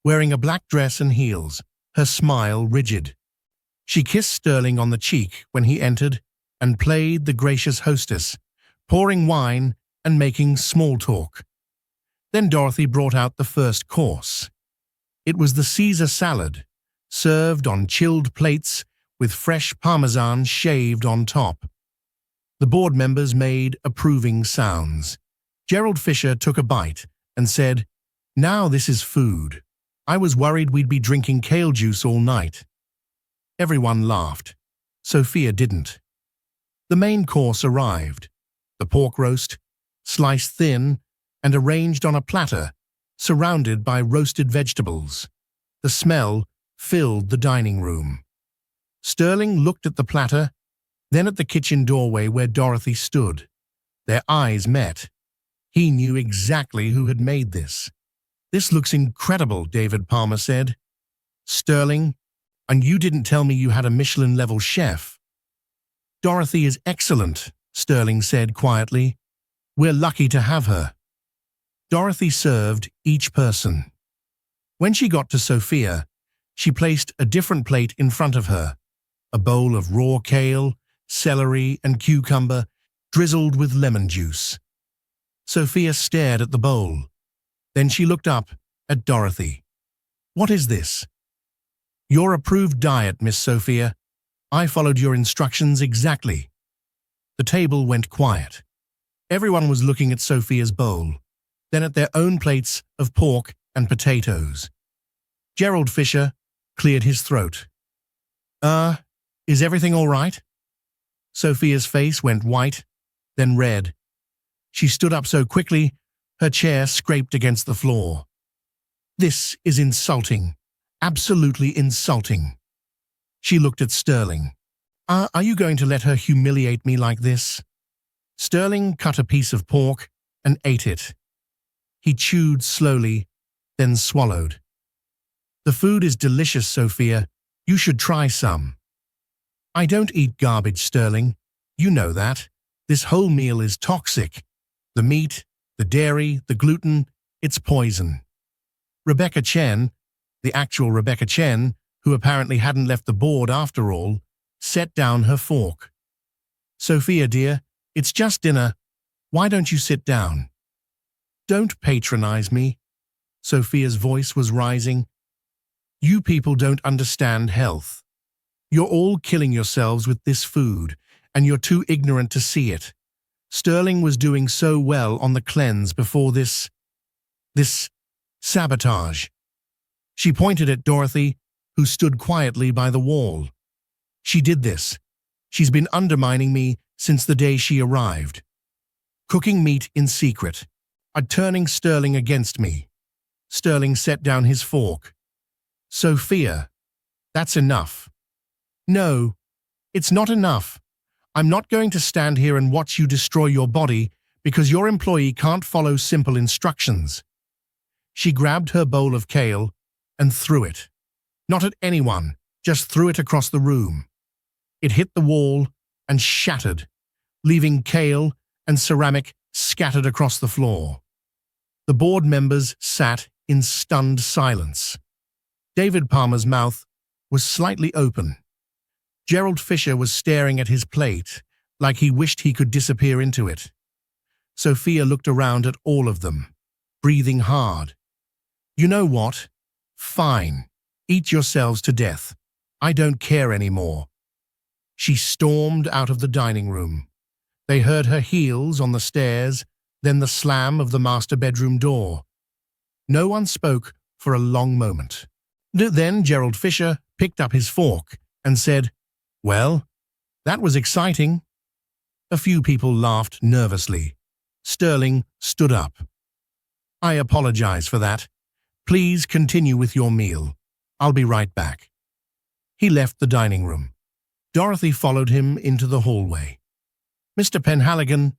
wearing a black dress and heels, her smile rigid. She kissed Sterling on the cheek when he entered and played the gracious hostess, pouring wine and making small talk. Then Dorothy brought out the first course. It was the Caesar salad, served on chilled plates with fresh parmesan shaved on top. The board members made approving sounds. Gerald Fisher took a bite and said, "Now this is food. I was worried we'd be drinking kale juice all night." Everyone laughed. Sophia didn't. The main course arrived. The pork roast, sliced thin and arranged on a platter, surrounded by roasted vegetables. The smell filled the dining room. Sterling looked at the platter, then at the kitchen doorway where Dorothy stood. Their eyes met. He knew exactly who had made this. "This looks incredible," David Palmer said. "Sterling, and you didn't tell me you had a Michelin-level chef." "Dorothy is excellent," Sterling said quietly. "We're lucky to have her." Dorothy served each person. When she got to Sophia, she placed a different plate in front of her, a bowl of raw kale, celery, and cucumber drizzled with lemon juice. Sophia stared at the bowl. Then she looked up at Dorothy. "What is this?" "Your approved diet, Miss Sophia. I followed your instructions exactly." The table went quiet. Everyone was looking at Sophia's bowl, then at their own plates of pork and potatoes. Gerald Fisher cleared his throat. Is everything all right?" Sophia's face went white, then red. She stood up so quickly, her chair scraped against the floor. "This is insulting. Absolutely insulting." She looked at Sterling. Are you going to let her humiliate me like this?" Sterling cut a piece of pork and ate it. He chewed slowly, then swallowed. "The food is delicious, Sophia. You should try some." "I don't eat garbage, Sterling. You know that. This whole meal is toxic. The meat, the dairy, the gluten, it's poison." Rebecca Chen, the actual Rebecca Chen, who apparently hadn't left the board after all, set down her fork. "Sophia, dear, it's just dinner. Why don't you sit down?" "Don't patronize me." Sophia's voice was rising. "You people don't understand health. You're all killing yourselves with this food, and you're too ignorant to see it. Sterling was doing so well on the cleanse before this sabotage." She pointed at Dorothy, who stood quietly by the wall. "She did this. She's been undermining me since the day she arrived. Cooking meat in secret. Turning Sterling against me." Sterling set down his fork. "Sophia, that's enough." "No, it's not enough. I'm not going to stand here and watch you destroy your body because your employee can't follow simple instructions." She grabbed her bowl of kale and threw it. Not at anyone, just threw it across the room. It hit the wall and shattered, leaving kale and ceramic scattered across the floor. The board members sat in stunned silence. David Palmer's mouth was slightly open. Gerald Fisher was staring at his plate, like he wished he could disappear into it. Sophia looked around at all of them, breathing hard. "You know what? Fine. Eat yourselves to death. I don't care anymore." She stormed out of the dining room. They heard her heels on the stairs, then the slam of the master bedroom door. No one spoke for a long moment. Then Gerald Fisher picked up his fork and said, "Well, that was exciting." A few people laughed nervously. Sterling stood up. "I apologize for that. Please continue with your meal. I'll be right back." He left the dining room. Dorothy followed him into the hallway. "Mr. Penhaligon,"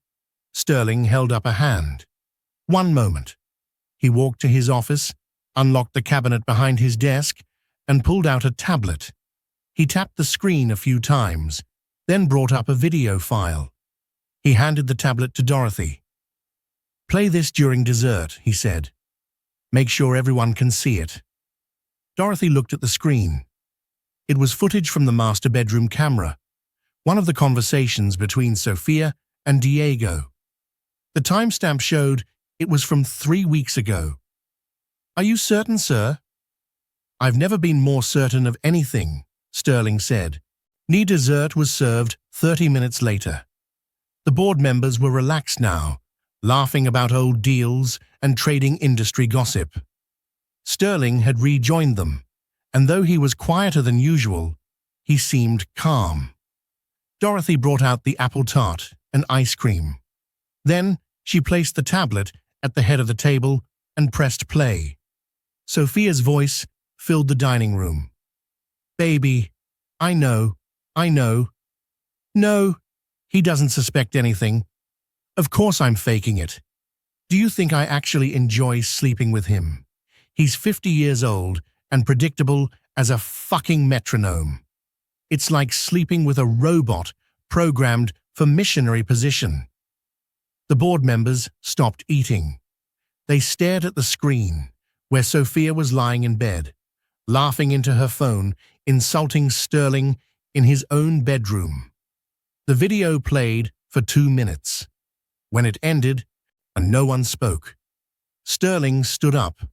Sterling held up a hand. "One moment." He walked to his office, unlocked the cabinet behind his desk, and pulled out a tablet. He tapped the screen a few times, then brought up a video file. He handed the tablet to Dorothy. "Play this during dessert," he said. "Make sure everyone can see it." Dorothy looked at the screen. It was footage from the master bedroom camera, one of the conversations between Sophia and Diego. The timestamp showed it was from 3 weeks ago. "Are you certain, sir?" "I've never been more certain of anything," Sterling said. Dessert was served 30 minutes later. The board members were relaxed now, laughing about old deals and trading industry gossip. Sterling had rejoined them, and though he was quieter than usual, he seemed calm. Dorothy brought out the apple tart and ice cream. Then she placed the tablet at the head of the table and pressed play. Sophia's voice filled the dining room. "Baby, I know. No, he doesn't suspect anything. Of course I'm faking it. Do you think I actually enjoy sleeping with him? He's 50 years old and predictable as a fucking metronome. It's like sleeping with a robot programmed for missionary position." The board members stopped eating. They stared at the screen, where Sophia was lying in bed, laughing into her phone, insulting Sterling in his own bedroom. The video played for 2 minutes. When it ended, and no one spoke, Sterling stood up.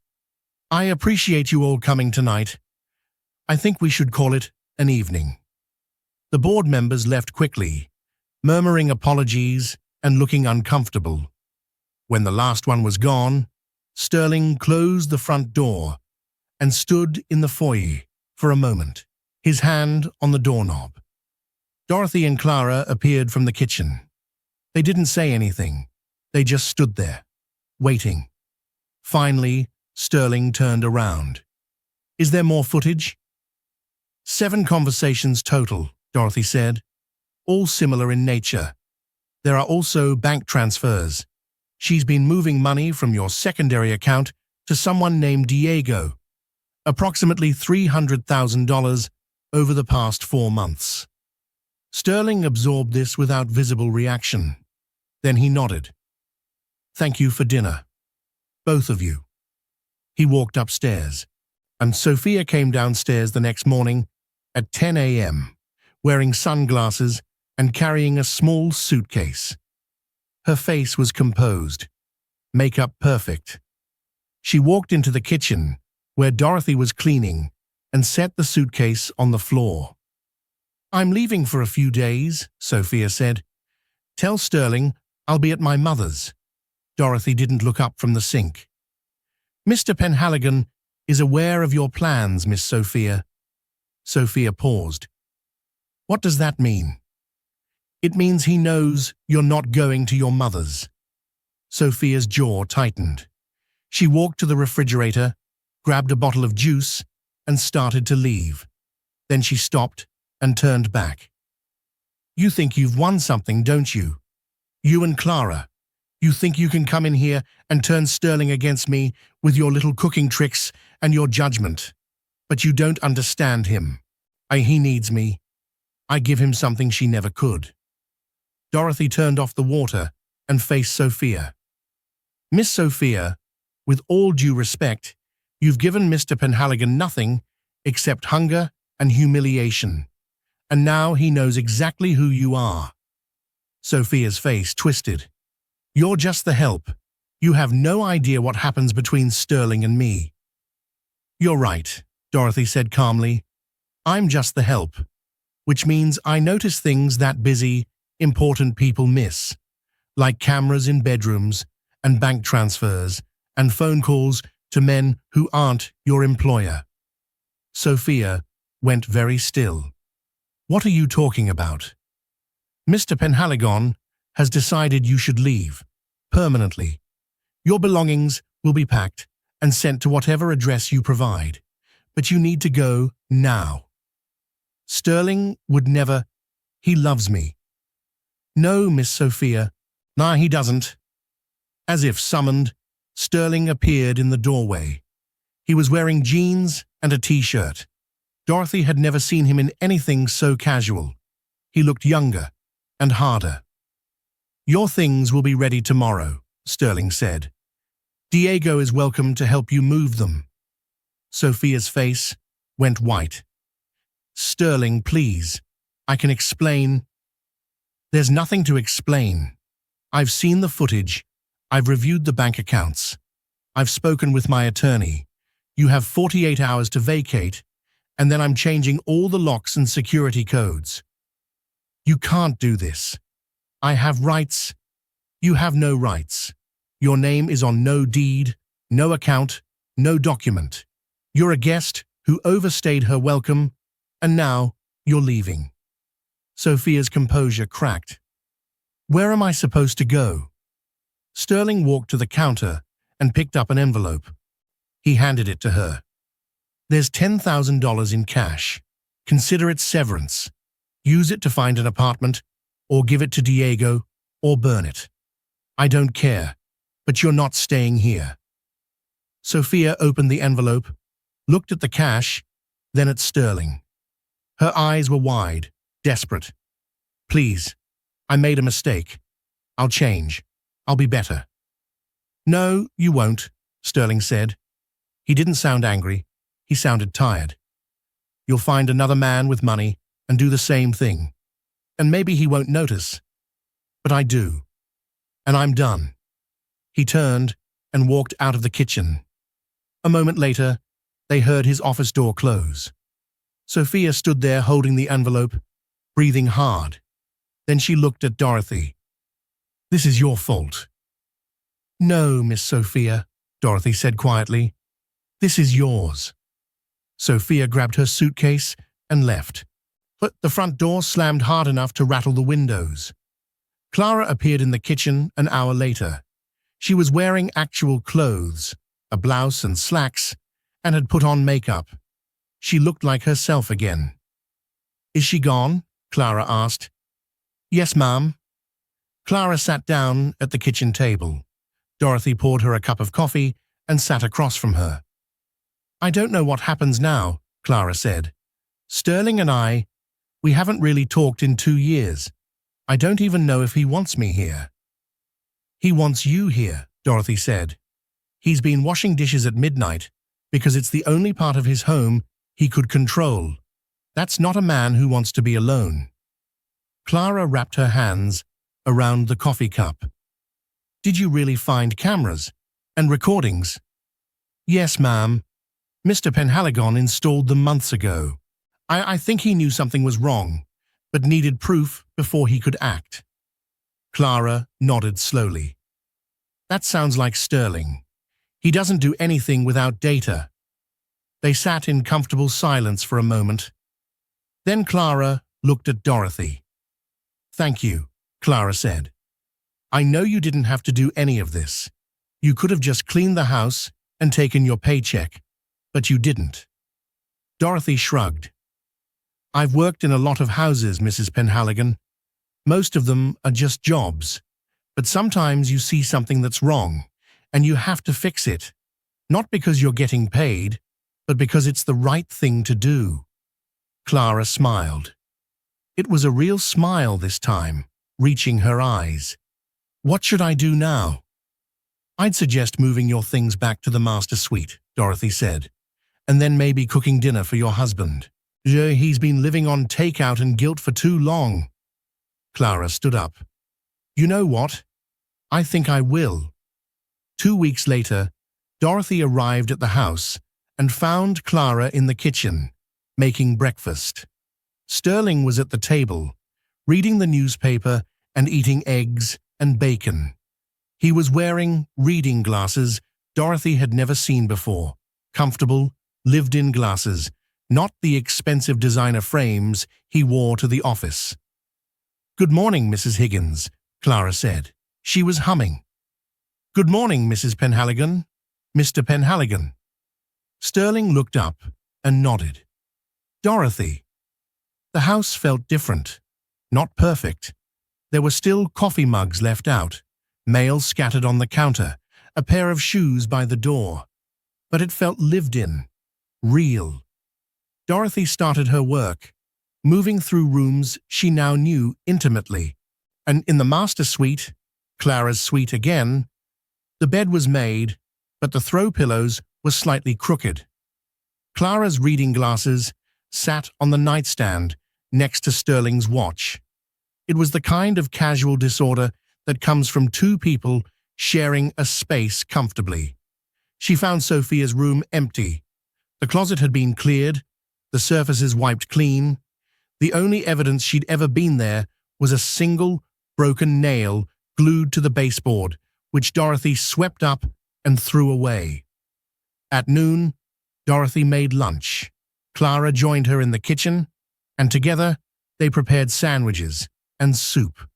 "I appreciate you all coming tonight. I think we should call it an evening." The board members left quickly, murmuring apologies and looking uncomfortable. When the last one was gone, Sterling closed the front door and stood in the foyer for a moment, his hand on the doorknob. Dorothy and Clara appeared from the kitchen. They didn't say anything. They just stood there, waiting. Finally, Sterling turned around. "Is there more footage?" 7 conversations total, Dorothy said, all similar in nature. "There are also bank transfers. She's been moving money from your secondary account to someone named Diego, approximately $300,000 over the past 4 months. Sterling absorbed this without visible reaction. Then he nodded. "Thank you for dinner, both of you." He walked upstairs, and Sophia came downstairs the next morning at 10 a.m., wearing sunglasses and carrying a small suitcase. Her face was composed, makeup perfect. She walked into the kitchen, where Dorothy was cleaning, and set the suitcase on the floor. "I'm leaving for a few days," Sophia said. "Tell Sterling I'll be at my mother's." Dorothy didn't look up from the sink. "Mr. Penhaligon is aware of your plans, Miss Sophia." Sophia paused. "What does that mean?" "It means he knows you're not going to your mother's." Sophia's jaw tightened. She walked to the refrigerator, grabbed a bottle of juice, and started to leave. Then she stopped and turned back. "You think you've won something, don't you? You and Clara. You think you can come in here and turn Sterling against me with your little cooking tricks and your judgment. But you don't understand him. He needs me. I give him something she never could." Dorothy turned off the water and faced Sophia. "Miss Sophia, with all due respect, you've given Mr. Penhaligon nothing except hunger and humiliation, and now he knows exactly who you are." Sophia's face twisted. "You're just the help. You have no idea what happens between Sterling and me." "You're right," Dorothy said calmly. "I'm just the help, which means I notice things that busy, important people miss, like cameras in bedrooms and bank transfers and phone calls to men who aren't your employer." Sophia went very still. "What are you talking about?" "Mr. Penhaligon has decided you should leave, permanently. Your belongings will be packed and sent to whatever address you provide, but you need to go now." "Sterling would never. He loves me." "No, Miss Sophia. Nah, he doesn't." As if summoned, Sterling appeared in the doorway. He was wearing jeans and a t-shirt. Dorothy had never seen him in anything so casual. He looked younger and harder. "Your things will be ready tomorrow," Sterling said. "Diego is welcome to help you move them." Sophia's face went white. "Sterling, please. I can explain." "There's nothing to explain. I've seen the footage. I've reviewed the bank accounts. I've spoken with my attorney. You have 48 hours to vacate, and then I'm changing all the locks and security codes." "You can't do this. I have rights." "You have no rights. Your name is on no deed, no account, no document. You're a guest who overstayed her welcome, and now you're leaving." Sophia's composure cracked. "Where am I supposed to go?" Sterling walked to the counter and picked up an envelope. He handed it to her. "There's $10,000 in cash. Consider it severance. Use it to find an apartment, or give it to Diego, or burn it. I don't care, but you're not staying here." Sophia opened the envelope, looked at the cash, then at Sterling. Her eyes were wide, desperate. "Please, I made a mistake. I'll change. I'll be better." "No, you won't," Sterling said. He didn't sound angry. He sounded tired. "You'll find another man with money and do the same thing. And maybe he won't notice. But I do. And I'm done." He turned and walked out of the kitchen. A moment later, they heard his office door close. Sophia stood there holding the envelope, breathing hard. Then she looked at Dorothy. "This is your fault." "No, Miss Sophia," Dorothy said quietly. "This is yours." Sophia grabbed her suitcase and left. But the front door slammed hard enough to rattle the windows. Clara appeared in the kitchen an hour later. She was wearing actual clothes, a blouse and slacks, and had put on makeup. She looked like herself again. "Is she gone?" Clara asked. "Yes, ma'am." Clara sat down at the kitchen table. Dorothy poured her a cup of coffee and sat across from her. "I don't know what happens now," Clara said. "Sterling and we haven't really talked in 2 years. I don't even know if he wants me here." "He wants you here," Dorothy said. "He's been washing dishes at midnight because it's the only part of his home he could control. That's not a man who wants to be alone." Clara wrapped her hands around the coffee cup. "Did you really find cameras and recordings?" "Yes, ma'am. Mr. Penhaligon installed them months ago. I think he knew something was wrong, but needed proof before he could act." Clara nodded slowly. "That sounds like Sterling. He doesn't do anything without data." They sat in comfortable silence for a moment. Then Clara looked at Dorothy. "Thank you," Clara said. "I know you didn't have to do any of this. You could have just cleaned the house and taken your paycheck, but you didn't." Dorothy shrugged. "I've worked in a lot of houses, Mrs. Penhaligon. Most of them are just jobs. But sometimes you see something that's wrong, and you have to fix it. Not because you're getting paid, but because it's the right thing to do." Clara smiled. It was a real smile this time, reaching her eyes. "What should I do now?" I'd suggest moving your things back to the master suite, Dorothy said, and then maybe cooking dinner for your husband. He's been living on takeout and guilt for too long. Clara stood up. You know what? I think I will. 2 weeks later, Dorothy arrived at the house and found Clara in the kitchen, making breakfast. Sterling was at the table, reading the newspaper and eating eggs and bacon. He was wearing reading glasses Dorothy had never seen before, comfortable, lived-in glasses, not the expensive designer frames he wore to the office. Good morning, Mrs. Higgins, Clara said. She was humming. Good morning, Mrs. Penhaligon, Mr. Penhaligon. Sterling looked up and nodded. Dorothy. The house felt different, not perfect. There were still coffee mugs left out, mail scattered on the counter, a pair of shoes by the door. But it felt lived in, real. Dorothy started her work, moving through rooms she now knew intimately. And in the master suite, Clara's suite again, the bed was made, but the throw pillows were slightly crooked. Clara's reading glasses sat on the nightstand next to Sterling's watch. It was the kind of casual disorder that comes from two people sharing a space comfortably. She found Sophia's room empty. The closet had been cleared, the surfaces wiped clean. The only evidence she'd ever been there was a single broken nail glued to the baseboard, which Dorothy swept up and threw away. At noon, Dorothy made lunch. Clara joined her in the kitchen, and together they prepared sandwiches and soup.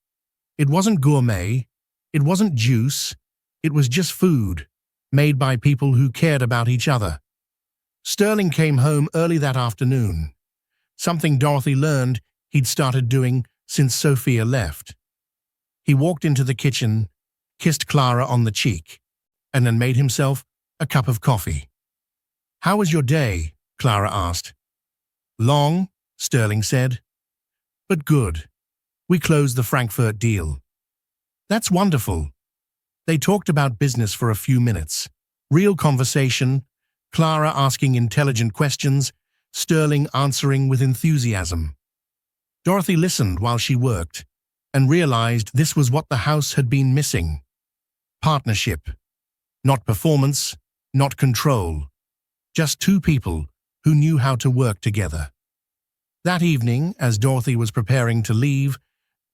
It wasn't gourmet, it wasn't juice, it was just food, made by people who cared about each other. Sterling came home early that afternoon, something Dorothy learned he'd started doing since Sophia left. He walked into the kitchen, kissed Clara on the cheek, and then made himself a cup of coffee. How was your day? Clara asked. Long, Sterling said. But good. We closed the Frankfurt deal. That's wonderful. They talked about business for a few minutes. Real conversation, Clara asking intelligent questions, Sterling answering with enthusiasm. Dorothy listened while she worked and realized this was what the house had been missing. Partnership. Not performance, not control. Just two people who knew how to work together. That evening, as Dorothy was preparing to leave,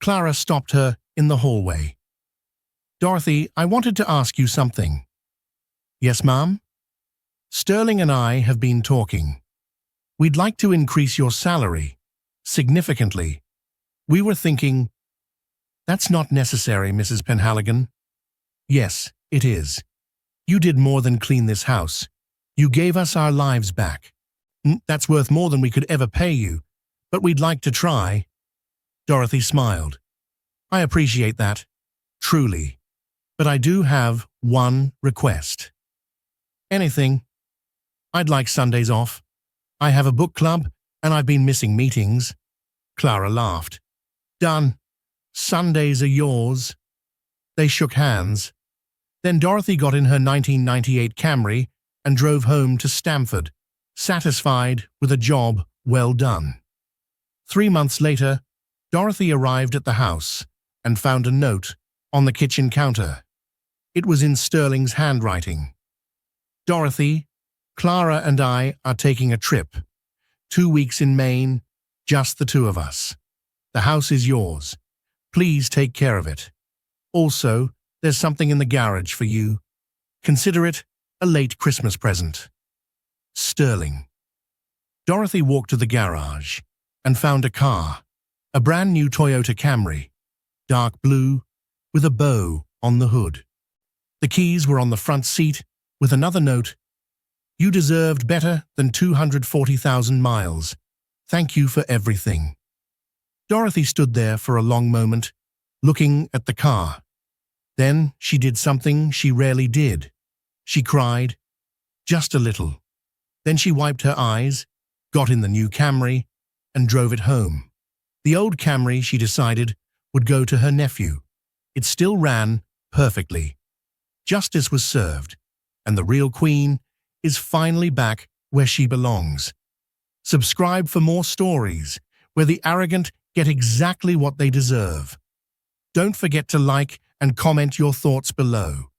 Clara stopped her in the hallway. Dorothy, I wanted to ask you something. Yes, ma'am? Sterling and I have been talking. We'd like to increase your salary, significantly. We were thinking, that's not necessary, Mrs. Penhaligon. Yes, it is. You did more than clean this house. You gave us our lives back. That's worth more than we could ever pay you, but we'd like to try. Dorothy smiled. I appreciate that, truly. But I do have one request. Anything. I'd like Sundays off. I have a book club, and I've been missing meetings. Clara laughed. Done. Sundays are yours. They shook hands. Then Dorothy got in her 1998 Camry and drove home to Stamford, satisfied with a job well done. 3 months later, Dorothy arrived at the house and found a note on the kitchen counter. It was in Sterling's handwriting. Dorothy, Clara and I are taking a trip. 2 weeks in Maine, just the two of us. The house is yours. Please take care of it. Also, there's something in the garage for you. Consider it a late Christmas present. Sterling. Dorothy walked to the garage and found a car, a brand new Toyota Camry, dark blue, with a bow on the hood. The keys were on the front seat with another note. You deserved better than 240,000 miles. Thank you for everything. Dorothy stood there for a long moment, looking at the car. Then she did something she rarely did. She cried, just a little. Then she wiped her eyes, got in the new Camry, and drove it home. The old Camry, she decided, would go to her nephew. It still ran perfectly. justice was served, and the real queen is finally back where she belongs. Subscribe for more stories where the arrogant get exactly what they deserve. Don't forget to like and comment your thoughts below.